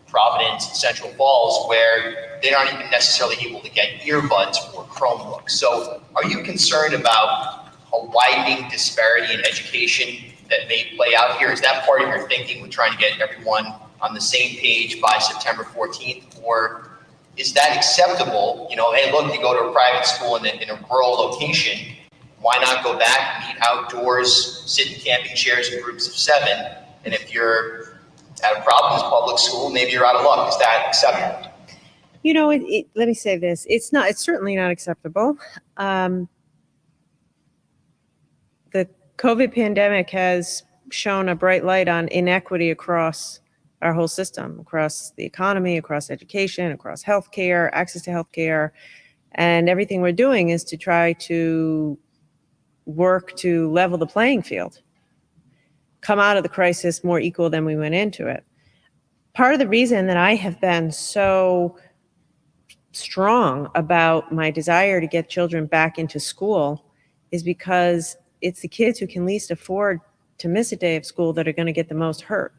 Providence, Central Falls, where they aren't even necessarily able to get earbuds or Chromebooks. So are you concerned about a widening disparity in education that may play out here? Is that part of your thinking with trying to get everyone on the same page by September 14th? Or is that acceptable? You know, hey, look, you go to a private school in a rural location, why not go back, meet outdoors, sit in camping chairs in groups of 7? And if you're at a Providence public school, maybe you're out of luck. Is that acceptable? You know, let me say this. It's certainly not acceptable. The COVID pandemic has shone a bright light on inequity across our whole system, across the economy, across education, across healthcare, access to healthcare. And everything we're doing is to try to work to level the playing field, come out of the crisis more equal than we went into it. Part of the reason that I have been so strong about my desire to get children back into school is because it's the kids who can least afford to miss a day of school that are going to get the most hurt.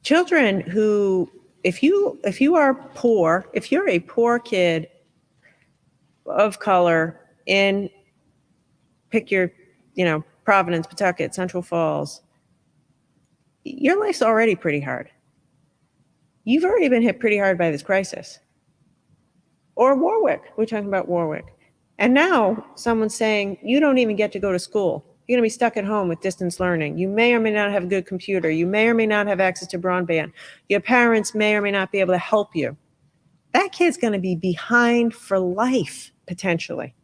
Children who, if you are poor, if you're a poor kid of color in, pick your, Providence, Pawtucket, Central Falls, your life's already pretty hard. You've already been hit pretty hard by this crisis. Or Warwick, we're talking about Warwick. And now someone's saying, you don't even get to go to school. You're going to be stuck at home with distance learning. You may or may not have a good computer. You may or may not have access to broadband. Your parents may or may not be able to help you. That kid's going to be behind for life, potentially,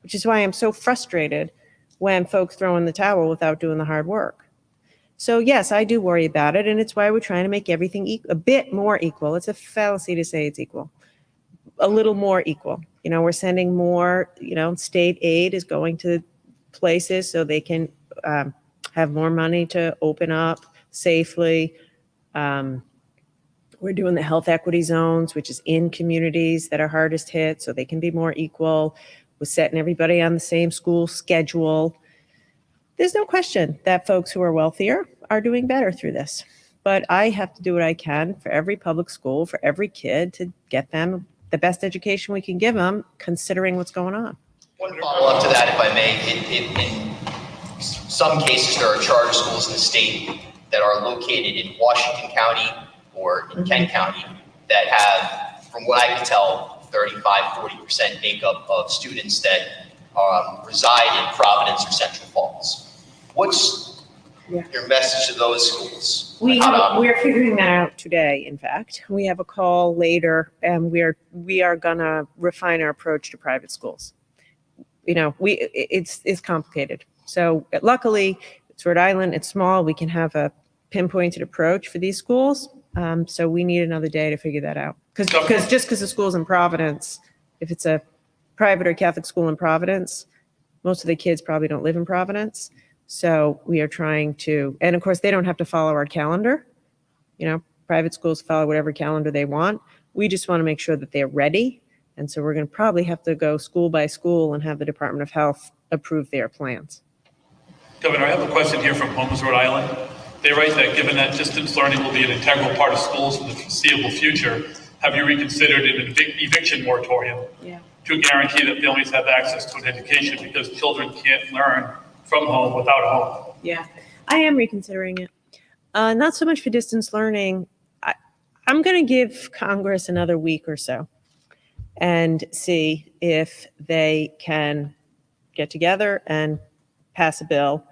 which is why I'm so frustrated when folks throw in the towel without doing the hard work. So yes, I do worry about it, and it's why we're trying to make everything a bit more equal. It's a fallacy to say it's equal. A little more equal. We're sending more, state aid is going to places so they can have more money to open up safely. We're doing the health equity zones, which is in communities that are hardest hit, so they can be more equal. We're setting everybody on the same school schedule. There's no question that folks who are wealthier are doing better through this. But I have to do what I can for every public school, for every kid, to get them the best education we can give them, considering what's going on. One follow-up to that, if I may. In some cases, there are charter schools in the state that are located in Washington County or in Kent County that have, from what I can tell, 35-40% makeup of students that reside in Providence or Central Falls. What's your message to those schools? We're figuring that out today. In fact, we have a call later, and we are gonna refine our approach to private schools. It's complicated. So luckily, it's Rhode Island. It's small. We can have a pinpointed approach for these schools. So we need another day to figure that out. Because the school's in Providence, if it's a private or Catholic school in Providence, most of the kids probably don't live in Providence. So we are trying to, and of course they don't have to follow our calendar. Private schools follow whatever calendar they want. We just want to make sure that they're ready. And so we're going to probably have to go school by school and have the Department of Health approve their plans. Governor, I have a question here from Homes, Rhode Island. They write that given that distance learning will be an integral part of schools for the foreseeable future, have you reconsidered an eviction moratorium to guarantee that families have access to an education, because children can't learn from home without a home? Yeah, I am reconsidering it. Not so much for distance learning. I'm going to give Congress another week or so and see if they can get together and pass a bill.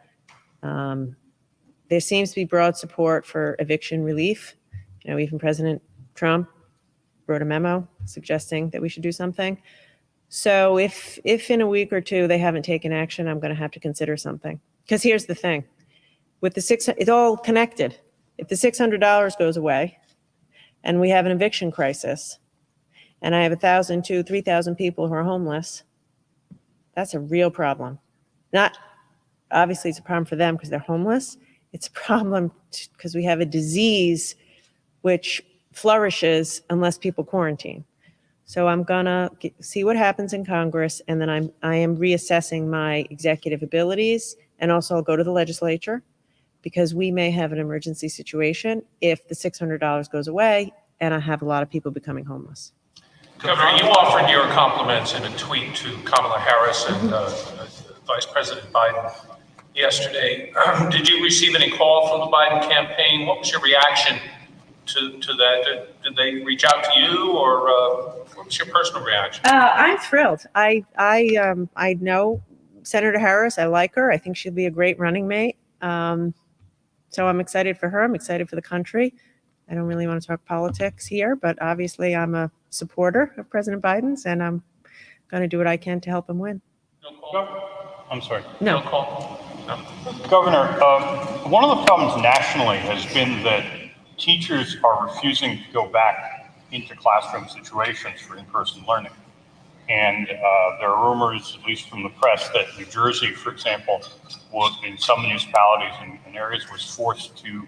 There seems to be broad support for eviction relief. Even President Trump wrote a memo suggesting that we should do something. So if in a week or two they haven't taken action, I'm going to have to consider something. Because here's the thing. With it's all connected. If the $600 goes away and we have an eviction crisis and I have 1,000, 2,000, 3,000 people who are homeless, that's a real problem. Not obviously it's a problem for them because they're homeless. It's a problem because we have a disease which flourishes unless people quarantine. So I'm gonna see what happens in Congress, and then I am reassessing my executive abilities, and also I'll go to the legislature because we may have an emergency situation if the $600 goes away and I have a lot of people becoming homeless. Governor, you offered your compliments in a tweet to Kamala Harris and Vice President Biden yesterday. Did you receive any call from the Biden campaign? What was your reaction to that? Did they reach out to you, or what was your personal reaction? I'm thrilled. I know Senator Harris. I like her. I think she'll be a great running mate. So I'm excited for her. I'm excited for the country. I don't really want to talk politics here, but obviously I'm a supporter of President Biden's, and I'm going to do what I can to help him win. No call? I'm sorry. No. No call? No. Governor, one of the problems nationally has been that teachers are refusing to go back into classroom situations for in-person learning. And there are rumors, at least from the press, that New Jersey, for example, in some municipalities and areas was forced to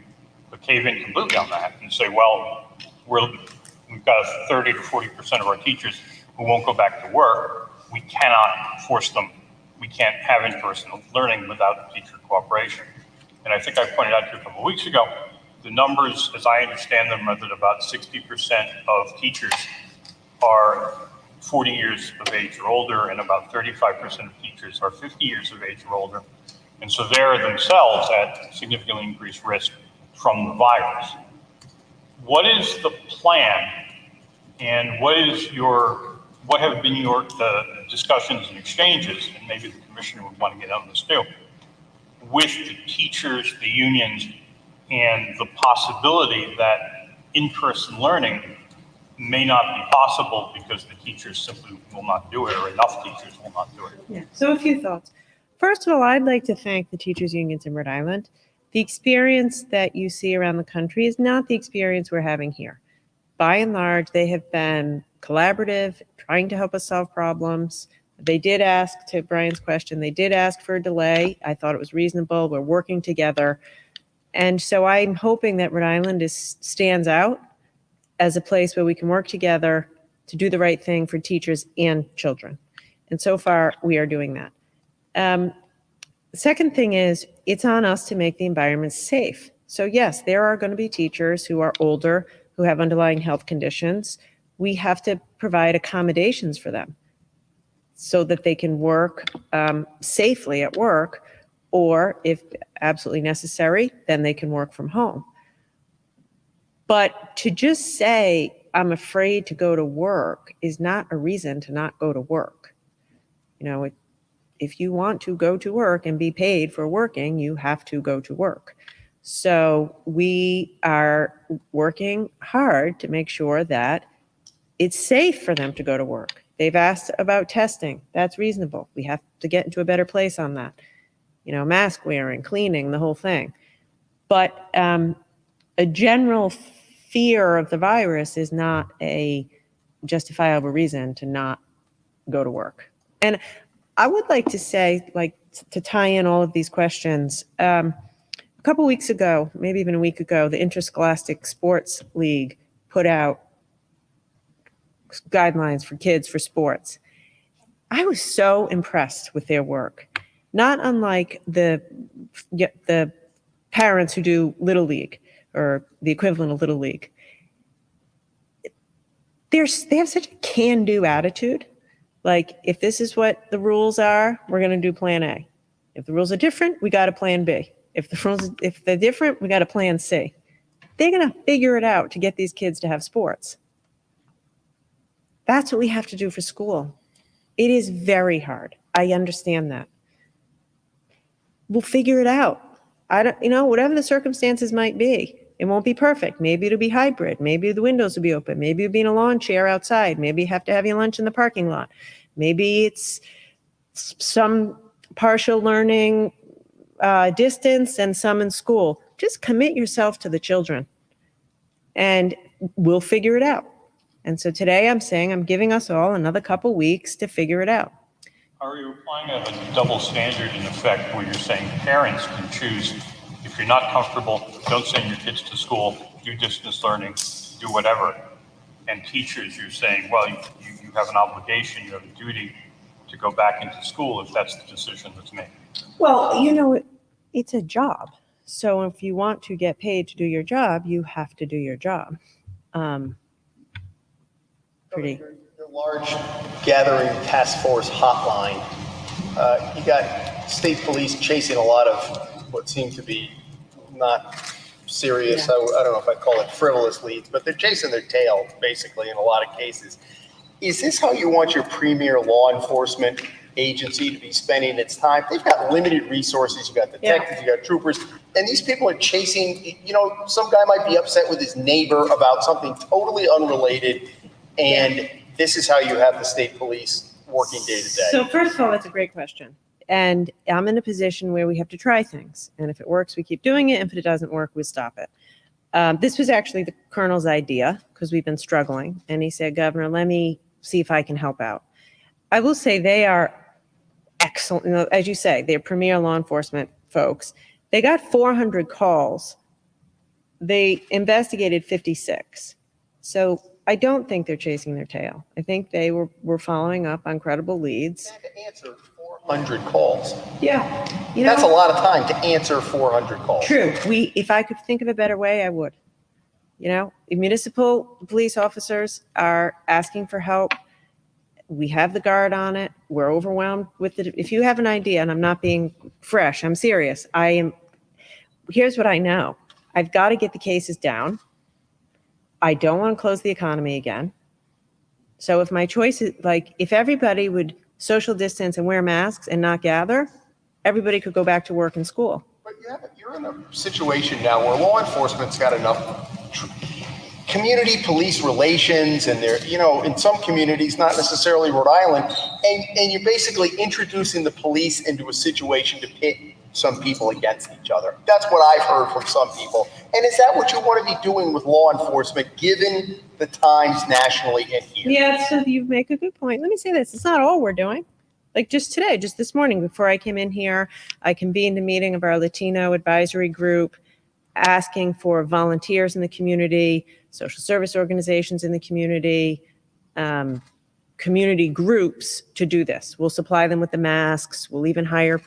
cave in completely on that and say, well, we've got 30 to 40% of our teachers who won't go back to work. We cannot force them. We can't have in-person learning without teacher cooperation. And I think I pointed out to you a couple of weeks ago, the numbers, as I understand them, are that about 60% of teachers are 40 years of age or older, and about 35% of teachers are 50 years of age or older. And so they're themselves at significantly increased risk from the virus. What is the plan, and what have been your discussions and exchanges, and maybe the commissioner would want to get on this too, with the teachers, the unions, and the possibility that in-person learning may not be possible because the teachers simply will not do it, or enough teachers will not do it? Yeah. So a few thoughts. First of all, I'd like to thank the teachers unions in Rhode Island. The experience that you see around the country is not the experience we're having here. By and large, they have been collaborative, trying to help us solve problems. They did ask, to Brian's question, they did ask for a delay. I thought it was reasonable. We're working together. And so I'm hoping that Rhode Island stands out as a place where we can work together to do the right thing for teachers and children. And so far, we are doing that. The second thing is, it's on us to make the environment safe. So yes, there are going to be teachers who are older, who have underlying health conditions. We have to provide accommodations for them so that they can work safely at work, or if absolutely necessary, then they can work from home. But to just say, I'm afraid to go to work is not a reason to not go to work. You know, if you want to go to work and be paid for working, you have to go to work. So we are working hard to make sure that it's safe for them to go to work. They've asked about testing. That's reasonable. We have to get into a better place on that. You know, mask wearing, cleaning, the whole thing. But a general fear of the virus is not a justifiable reason to not go to work. And I would like to say, like, to tie in all of these questions, a couple weeks ago, maybe even a week ago, the Interscholastic Sports League put out guidelines for kids for sports. I was so impressed with their work. Not unlike the parents who do Little League, or the equivalent of Little League. They have such a can-do attitude. Like, if this is what the rules are, we're going to do plan A. If the rules are different, we got a plan B. If they're different, we got a plan C. They're going to figure it out to get these kids to have sports. That's what we have to do for school. It is very hard. I understand that. We'll figure it out. Whatever the circumstances might be, it won't be perfect. Maybe it'll be hybrid. Maybe the windows will be open. Maybe you'll be in a lawn chair outside. Maybe you have to have your lunch in the parking lot. Maybe it's some partial learning distance and some in school. Just commit yourself to the children and we'll figure it out. And so today I'm saying I'm giving us all another couple weeks to figure it out. Are you applying a double standard in effect where you're saying parents can choose, if you're not comfortable, don't send your kids to school, do distance learning, do whatever. And teachers, you're saying, well, you have an obligation, you have a duty to go back into school if that's the decision that's made. Well, you know, it's a job. So if you want to get paid to do your job, you have to do your job. Pretty. Your large gathering task force hotline, you got state police chasing a lot of what seem to be not serious, I don't know if I'd call it frivolous leads, but they're chasing their tail, basically, in a lot of cases. Is this how you want your premier law enforcement agency to be spending its time? They've got limited resources. You got detectives, you got troopers, and these people are chasing, you know, some guy might be upset with his neighbor about something totally unrelated, and this is how you have the state police working day to day. So first of all, that's a great question. And I'm in a position where we have to try things. And if it works, we keep doing it. If it doesn't work, we stop it. This was actually the colonel's idea because we've been struggling. And he said, Governor, let me see if I can help out. I will say they are excellent. You know, as you say, they're premier law enforcement folks. They got 400 calls. They investigated 56. So I don't think they're chasing their tail. I think they were following up on credible leads. They had to answer 400 calls. Yeah. You know, That's a lot of time to answer 400 calls. true. If I could think of a better way, I would. You know, municipal police officers are asking for help. We have the guard on it. We're overwhelmed with it. If you have an idea, and I'm not being fresh, I'm serious. Here's what I know. I've got to get the cases down. I don't want to close the economy again. So if my choice is, like, if everybody would social distance and wear masks and not gather, everybody could go back to work and school. But you're in a situation now where law enforcement's got enough community police relations, and they're, you know, in some communities, not necessarily Rhode Island, and you're basically introducing the police into a situation to pit some people against each other. That's what I've heard from some people. And is that what you want to be doing with law enforcement, given the times nationally and here? Yeah, so you make a good point. Let me say this. It's not all we're doing. Like just today, just this morning, before I came in here, I convened a meeting of our Latino advisory group, asking for volunteers in the community, social service organizations in the community, community groups to do this. We'll supply them with the masks. We'll even hire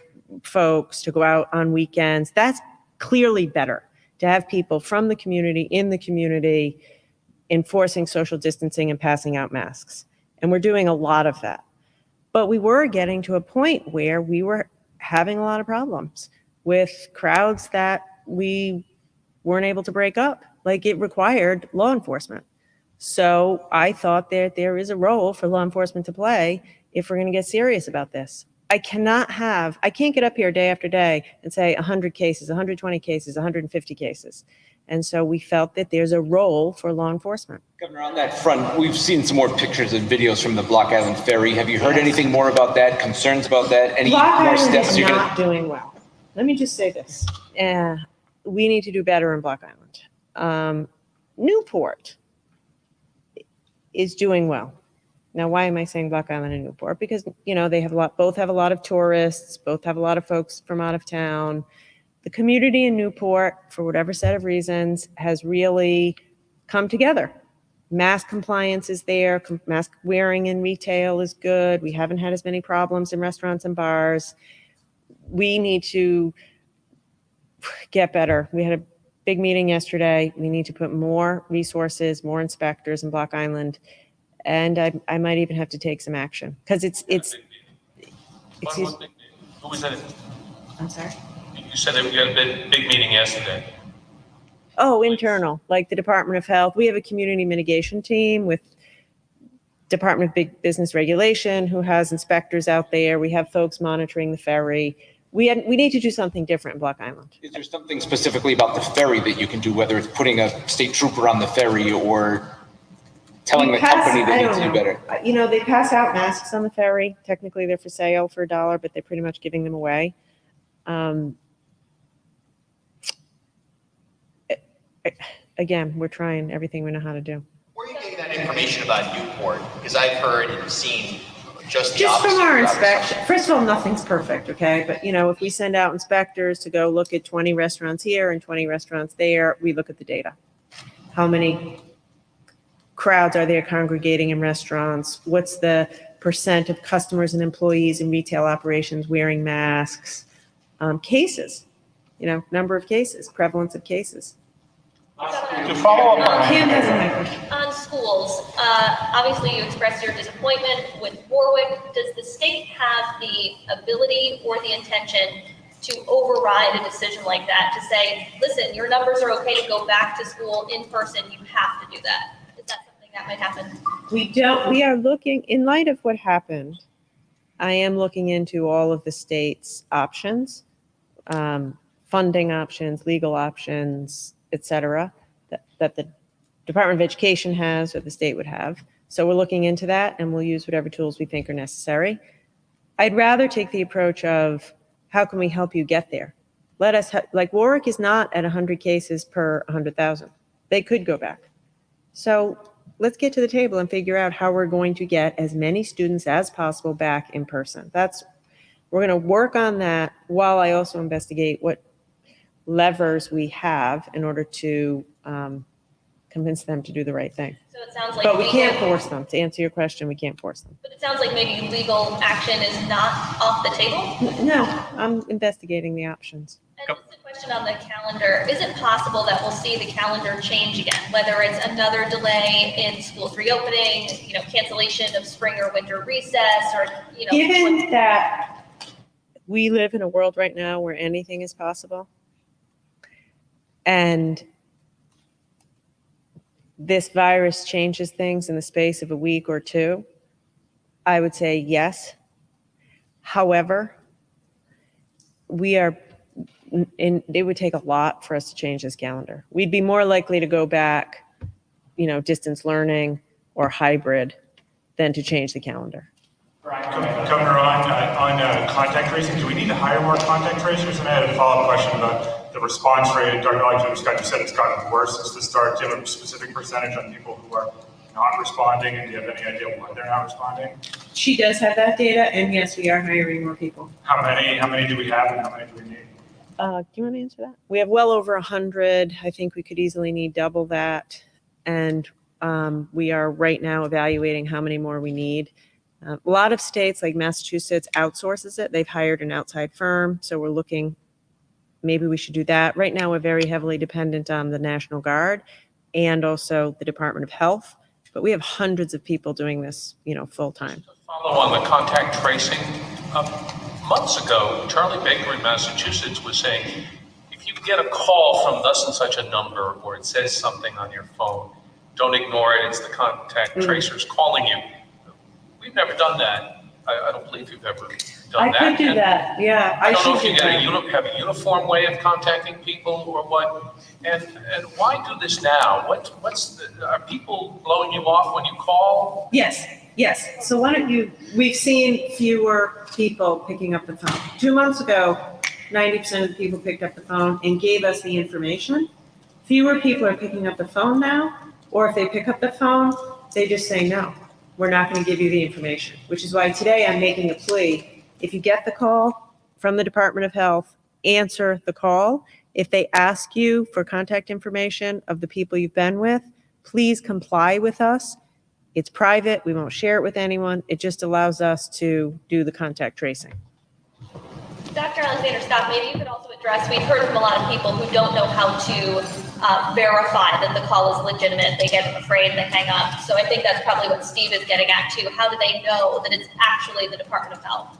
folks to go out on weekends. That's clearly better, to have people from the community in the community enforcing social distancing and passing out masks. And we're doing a lot of that. But we were getting to a point where we were having a lot of problems with crowds that we weren't able to break up. Like, it required law enforcement. So I thought that there is a role for law enforcement to play if we're going to get serious about this. I can't get up here day after day and say 100 cases, 120 cases, 150 cases. And so we felt that there's a role for law enforcement. Governor, on that front, we've seen some more pictures and videos from the Block Island Ferry. Have you heard anything more about that? Concerns about that? Any Block more Island steps is you're going not doing well. Let me just say this. We need to do better in Block Island. Newport is doing well. Now, why am I saying Block Island and Newport? Because, you know, they have both have a lot of tourists, both have a lot of folks from out of town. The community in Newport, for whatever set of reasons, has really come together. Mask compliance is there. Mask wearing in retail is good. We haven't had as many problems in restaurants and bars. We need to get better. We had a big meeting yesterday. We need to put more resources, more inspectors in Block Island. And I might even have to take some action because it's. Who was that? I'm sorry? You said that we had a big meeting yesterday. Oh, internal, like the Department of Health. We have a community mitigation team with Department of Big Business Regulation who has inspectors out there. We have folks monitoring the ferry. We need to do something different in Block Island. Is there something specifically about the ferry that you can do, whether it's putting a state trooper on the ferry or telling the company that needs to do better? You know, they pass out masks on the ferry. Technically, they're for sale for $1, but they're pretty much giving them away. Again, we're trying everything we know how to do. Where are you getting that information about Newport? Because I've heard and seen just the Just from opposite our of that inspection, first of all, nothing's perfect, okay? But, if we send out inspectors to go look at 20 restaurants here and 20 restaurants there, we look at the data. How many crowds are there congregating in restaurants? What's the percent of customers and employees in retail operations wearing masks? Cases, number of cases, prevalence of cases. To follow up on Kim has a that, question. On schools, obviously you expressed your disappointment with Warwick. Does the state have the ability or the intention to override a decision like that, to say, listen, your numbers are okay to go back to school in person, you have to do that? Is that something that might happen? We are looking, in light of what happened, I am looking into all of the state's options, funding options, legal options, et cetera, that the Department of Education has or the state would have. So we're looking into that, and we'll use whatever tools we think are necessary. I'd rather take the approach of, how can we help you get there? Let us, like Warwick is not at 100 cases per 100,000. They could go back. So let's get to the table and figure out how we're going to get as many students as possible back in person. We're going to work on that while I also investigate what levers we have in order to convince them to do the right thing. So it sounds like. But we can't force them. To answer your question, we can't force them. But it sounds like maybe legal action is not off the table? No, I'm investigating the options. And just a question on the calendar. Is it possible that we'll see the calendar change again, whether it's another delay in schools reopening, cancellation of spring or winter recess, or, Given that we live in a world right now where anything is possible, and this virus changes things in the space of a week or two, I would say yes. However, it would take a lot for us to change this calendar. We'd be more likely to go back, distance learning or hybrid than to change the calendar. Governor, on contact tracing, do we need to hire more contact tracers? And I had a follow-up question about the response rate. Dr. Alexander, you said it's gotten worse since the start. Do you have a specific percentage on people who are not responding? And do you have any idea why they're not responding? She does have that data, and yes, we are hiring more people. How many do we have, and how many do we need? Do you want to answer that? We have well over 100. I think we could easily need double that. And we are right now evaluating how many more we need. A lot of states like Massachusetts outsources it. They've hired an outside firm. So we're looking, maybe we should do that. Right now, we're very heavily dependent on the National Guard and also the Department of Health. But we have hundreds of people doing this, full time. Follow on the contact tracing. Months ago, Charlie Baker in Massachusetts was saying, if you get a call from thus and such a number, or it says something on your phone, don't ignore it. It's the contact tracers calling you. We've never done that. I don't believe you've ever done that. I could do that. Yeah, I don't know if you have a uniform way of contacting people or what. And why do this now? Are people blowing you off when you call? Yes. So we've seen fewer people picking up the phone. 2 months ago, 90% of the people picked up the phone and gave us the information. Fewer people are picking up the phone now, or if they pick up the phone, they just say, no, we're not going to give you the information, which is why today I'm making a plea. If you get the call from the Department of Health, answer the call. If they ask you for contact information of the people you've been with, please comply with us. It's private. We won't share it with anyone. It just allows us to do the contact tracing. Dr. Alexander Scott, maybe you could also address, we've heard from a lot of people who don't know how to verify that the call is legitimate. They get afraid and they hang up. So I think that's probably what Steve is getting at too. How do they know that it's actually the Department of Health?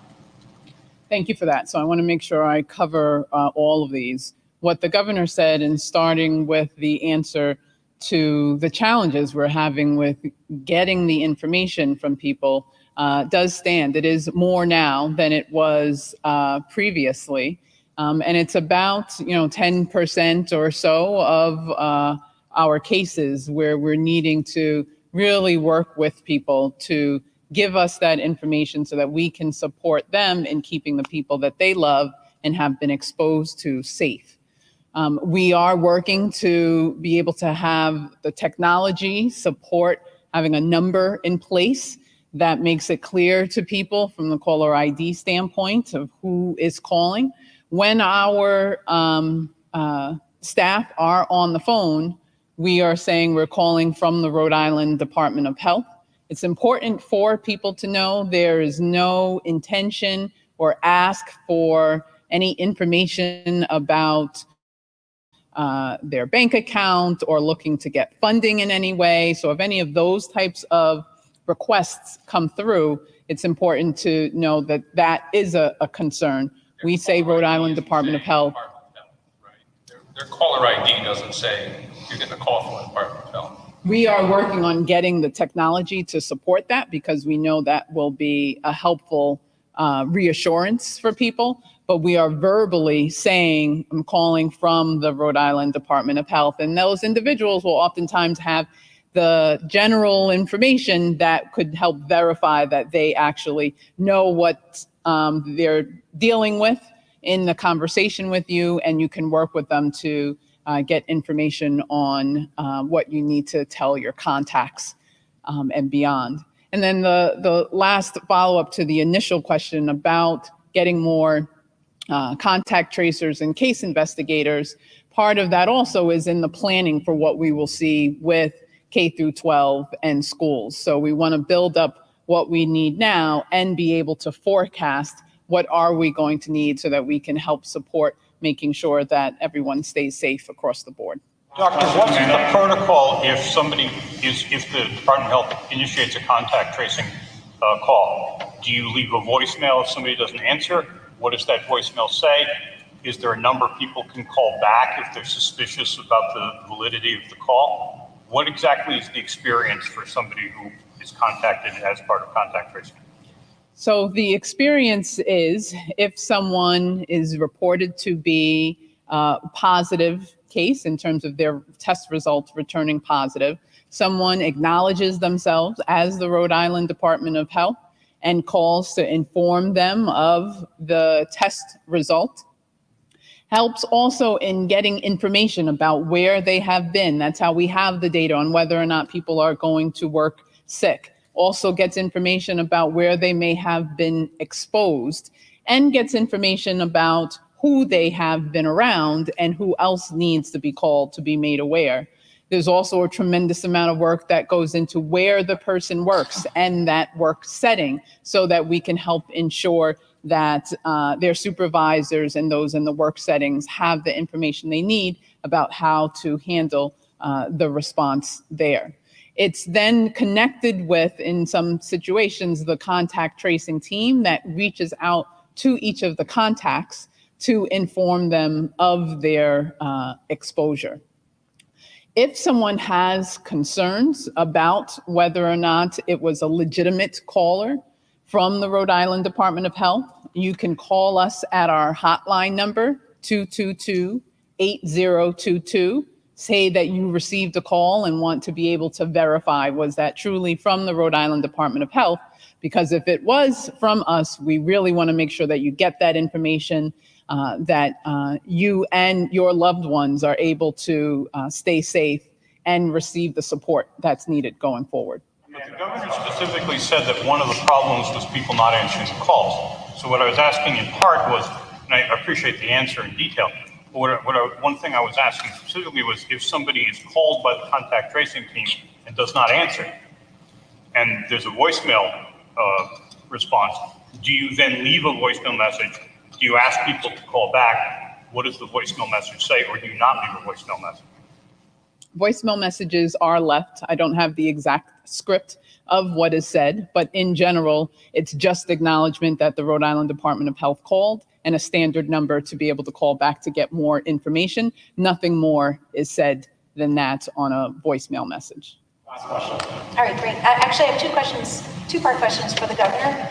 Thank you for that. So I want to make sure I cover all of these. What the governor said, and starting with the answer to the challenges we're having with getting the information from people, does stand. It is more now than it was previously. And it's about 10% or so of our cases where we're needing to really work with people to give us that information so that we can support them in keeping the people that they love and have been exposed to safe. We are working to be able to have the technology support having a number in place that makes it clear to people from the caller ID standpoint of who is calling. When our staff are on the phone, we are saying we're calling from the Rhode Island Department of Health. It's important for people to know there is no intention or ask for any information about their bank account or looking to get funding in any way. So if any of those types of requests come through, it's important to know that that is a concern. We say Rhode Island Department of Health. Their caller ID doesn't say you're getting a call from the Department of Health. We are working on getting the technology to support that because we know that will be a helpful reassurance for people. But we are verbally saying, I'm calling from the Rhode Island Department of Health. And those individuals will oftentimes have the general information that could help verify that they actually know what they're dealing with in the conversation with you, and you can work with them to get information on what you need to tell your contacts and beyond. And then the last follow-up to the initial question about getting more contact tracers and case investigators, part of that also is in the planning for what we will see with K through 12 and schools. So we want to build up what we need now and be able to forecast what are we going to need so that we can help support making sure that everyone stays safe across the board. Doctor, what's the protocol if the Department of Health initiates a contact tracing call? Do you leave a voicemail if somebody doesn't answer? What does that voicemail say? Is there a number people can call back if they're suspicious about the validity of the call? What exactly is the experience for somebody who is contacted as part of contact tracing? So the experience is if someone is reported to be a positive case in terms of their test results returning positive, someone acknowledges themselves as the Rhode Island Department of Health and calls to inform them of the test result. Helps also in getting information about where they have been. That's how we have the data on whether or not people are going to work sick. Also gets information about where they may have been exposed and gets information about who they have been around and who else needs to be called to be made aware. There's also a tremendous amount of work that goes into where the person works and that work setting so that we can help ensure that their supervisors and those in the work settings have the information they need about how to handle the response there. It's then connected with, in some situations, the contact tracing team that reaches out to each of the contacts to inform them of their exposure. If someone has concerns about whether or not it was a legitimate caller from the Rhode Island Department of Health, you can call us at our hotline number, 222-8022. Say that you received a call and want to be able to verify, was that truly from the Rhode Island Department of Health? Because if it was from us, we really want to make sure that you get that information, that you and your loved ones are able to stay safe and receive the support that's needed going forward. But the governor specifically said that one of the problems was people not answering the calls. So what I was asking in part was, and I appreciate the answer in detail, but one thing I was asking specifically was if somebody is called by the contact tracing team and does not answer, and there's a voicemail response, do you then leave a voicemail message? Do you ask people to call back? What does the voicemail message say, or do you not leave a voicemail message? Voicemail messages are left. I don't have the exact script of what is said, but in general, it's just acknowledgement that the Rhode Island Department of Health called and a standard number to be able to call back to get more information. Nothing more is said than that on a voicemail message. Last question. All right, great. Actually, I have two-part questions for the governor.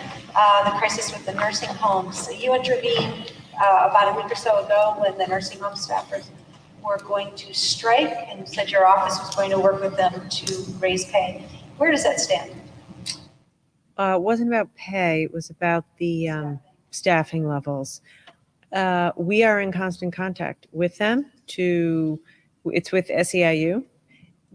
The crisis with the nursing homes. So you intervened about a week or so ago when the nursing home staffers were going to strike and said your office was going to work with them to raise pay. Where does that stand? It wasn't about pay. It was about the staffing levels. We are in constant contact with them it's with SEIU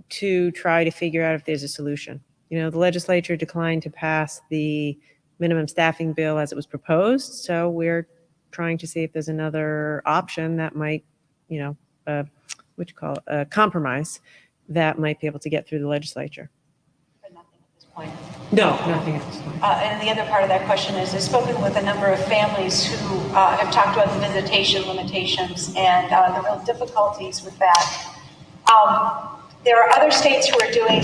to try to figure out if there's a solution. the legislature declined to pass the minimum staffing bill as it was proposed. So we're trying to see if there's another option that might, a compromise that might be able to get through the legislature. But nothing at this point. No, nothing at this point. And the other part of that question is, I've spoken with a number of families who have talked about the visitation limitations and the real difficulties with that. There are other states who are doing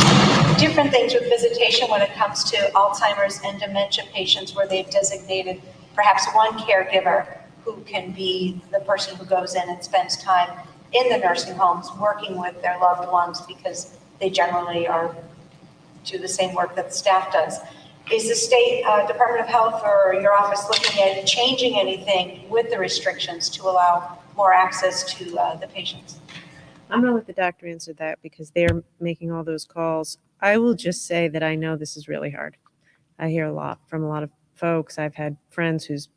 different things with visitation when it comes to Alzheimer's and dementia patients, where they've designated perhaps one caregiver who can be the person who goes in and spends time in the nursing homes working with their loved ones, because they generally do the same work that the staff does. Is the state Department of Health or your office looking at changing anything with the restrictions to allow more access to the patients? I'm going to let the doctor answer that because they're making all those calls. I will just say that I know this is really hard. I hear a lot from a lot of folks. I've had friends whose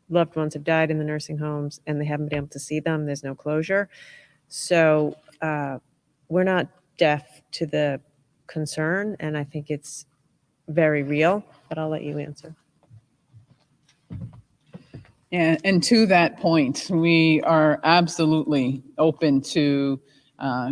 loved ones have died in the nursing homes and they haven't been able to see them. There's no closure. So we're not deaf to the concern, and I think it's very real, but I'll let you answer. Yeah, and to that point, we are absolutely open to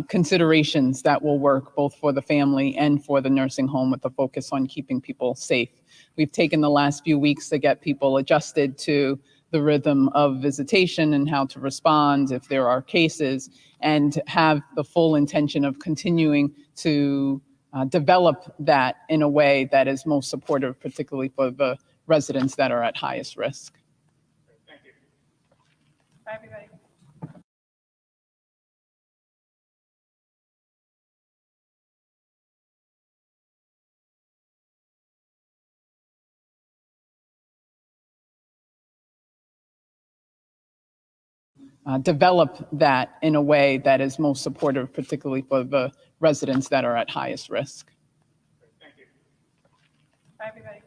considerations that will work both for the family and for the nursing home, with the focus on keeping people safe. We've taken the last few weeks to get people adjusted to the rhythm of visitation and how to respond if there are cases, and have the full intention of continuing to develop that in a way that is most supportive, particularly for the residents that are at highest risk. Thank you. Bye, everybody. Develop that in a way that is most supportive, particularly for the residents that are at highest risk. Thank you. Bye, everybody.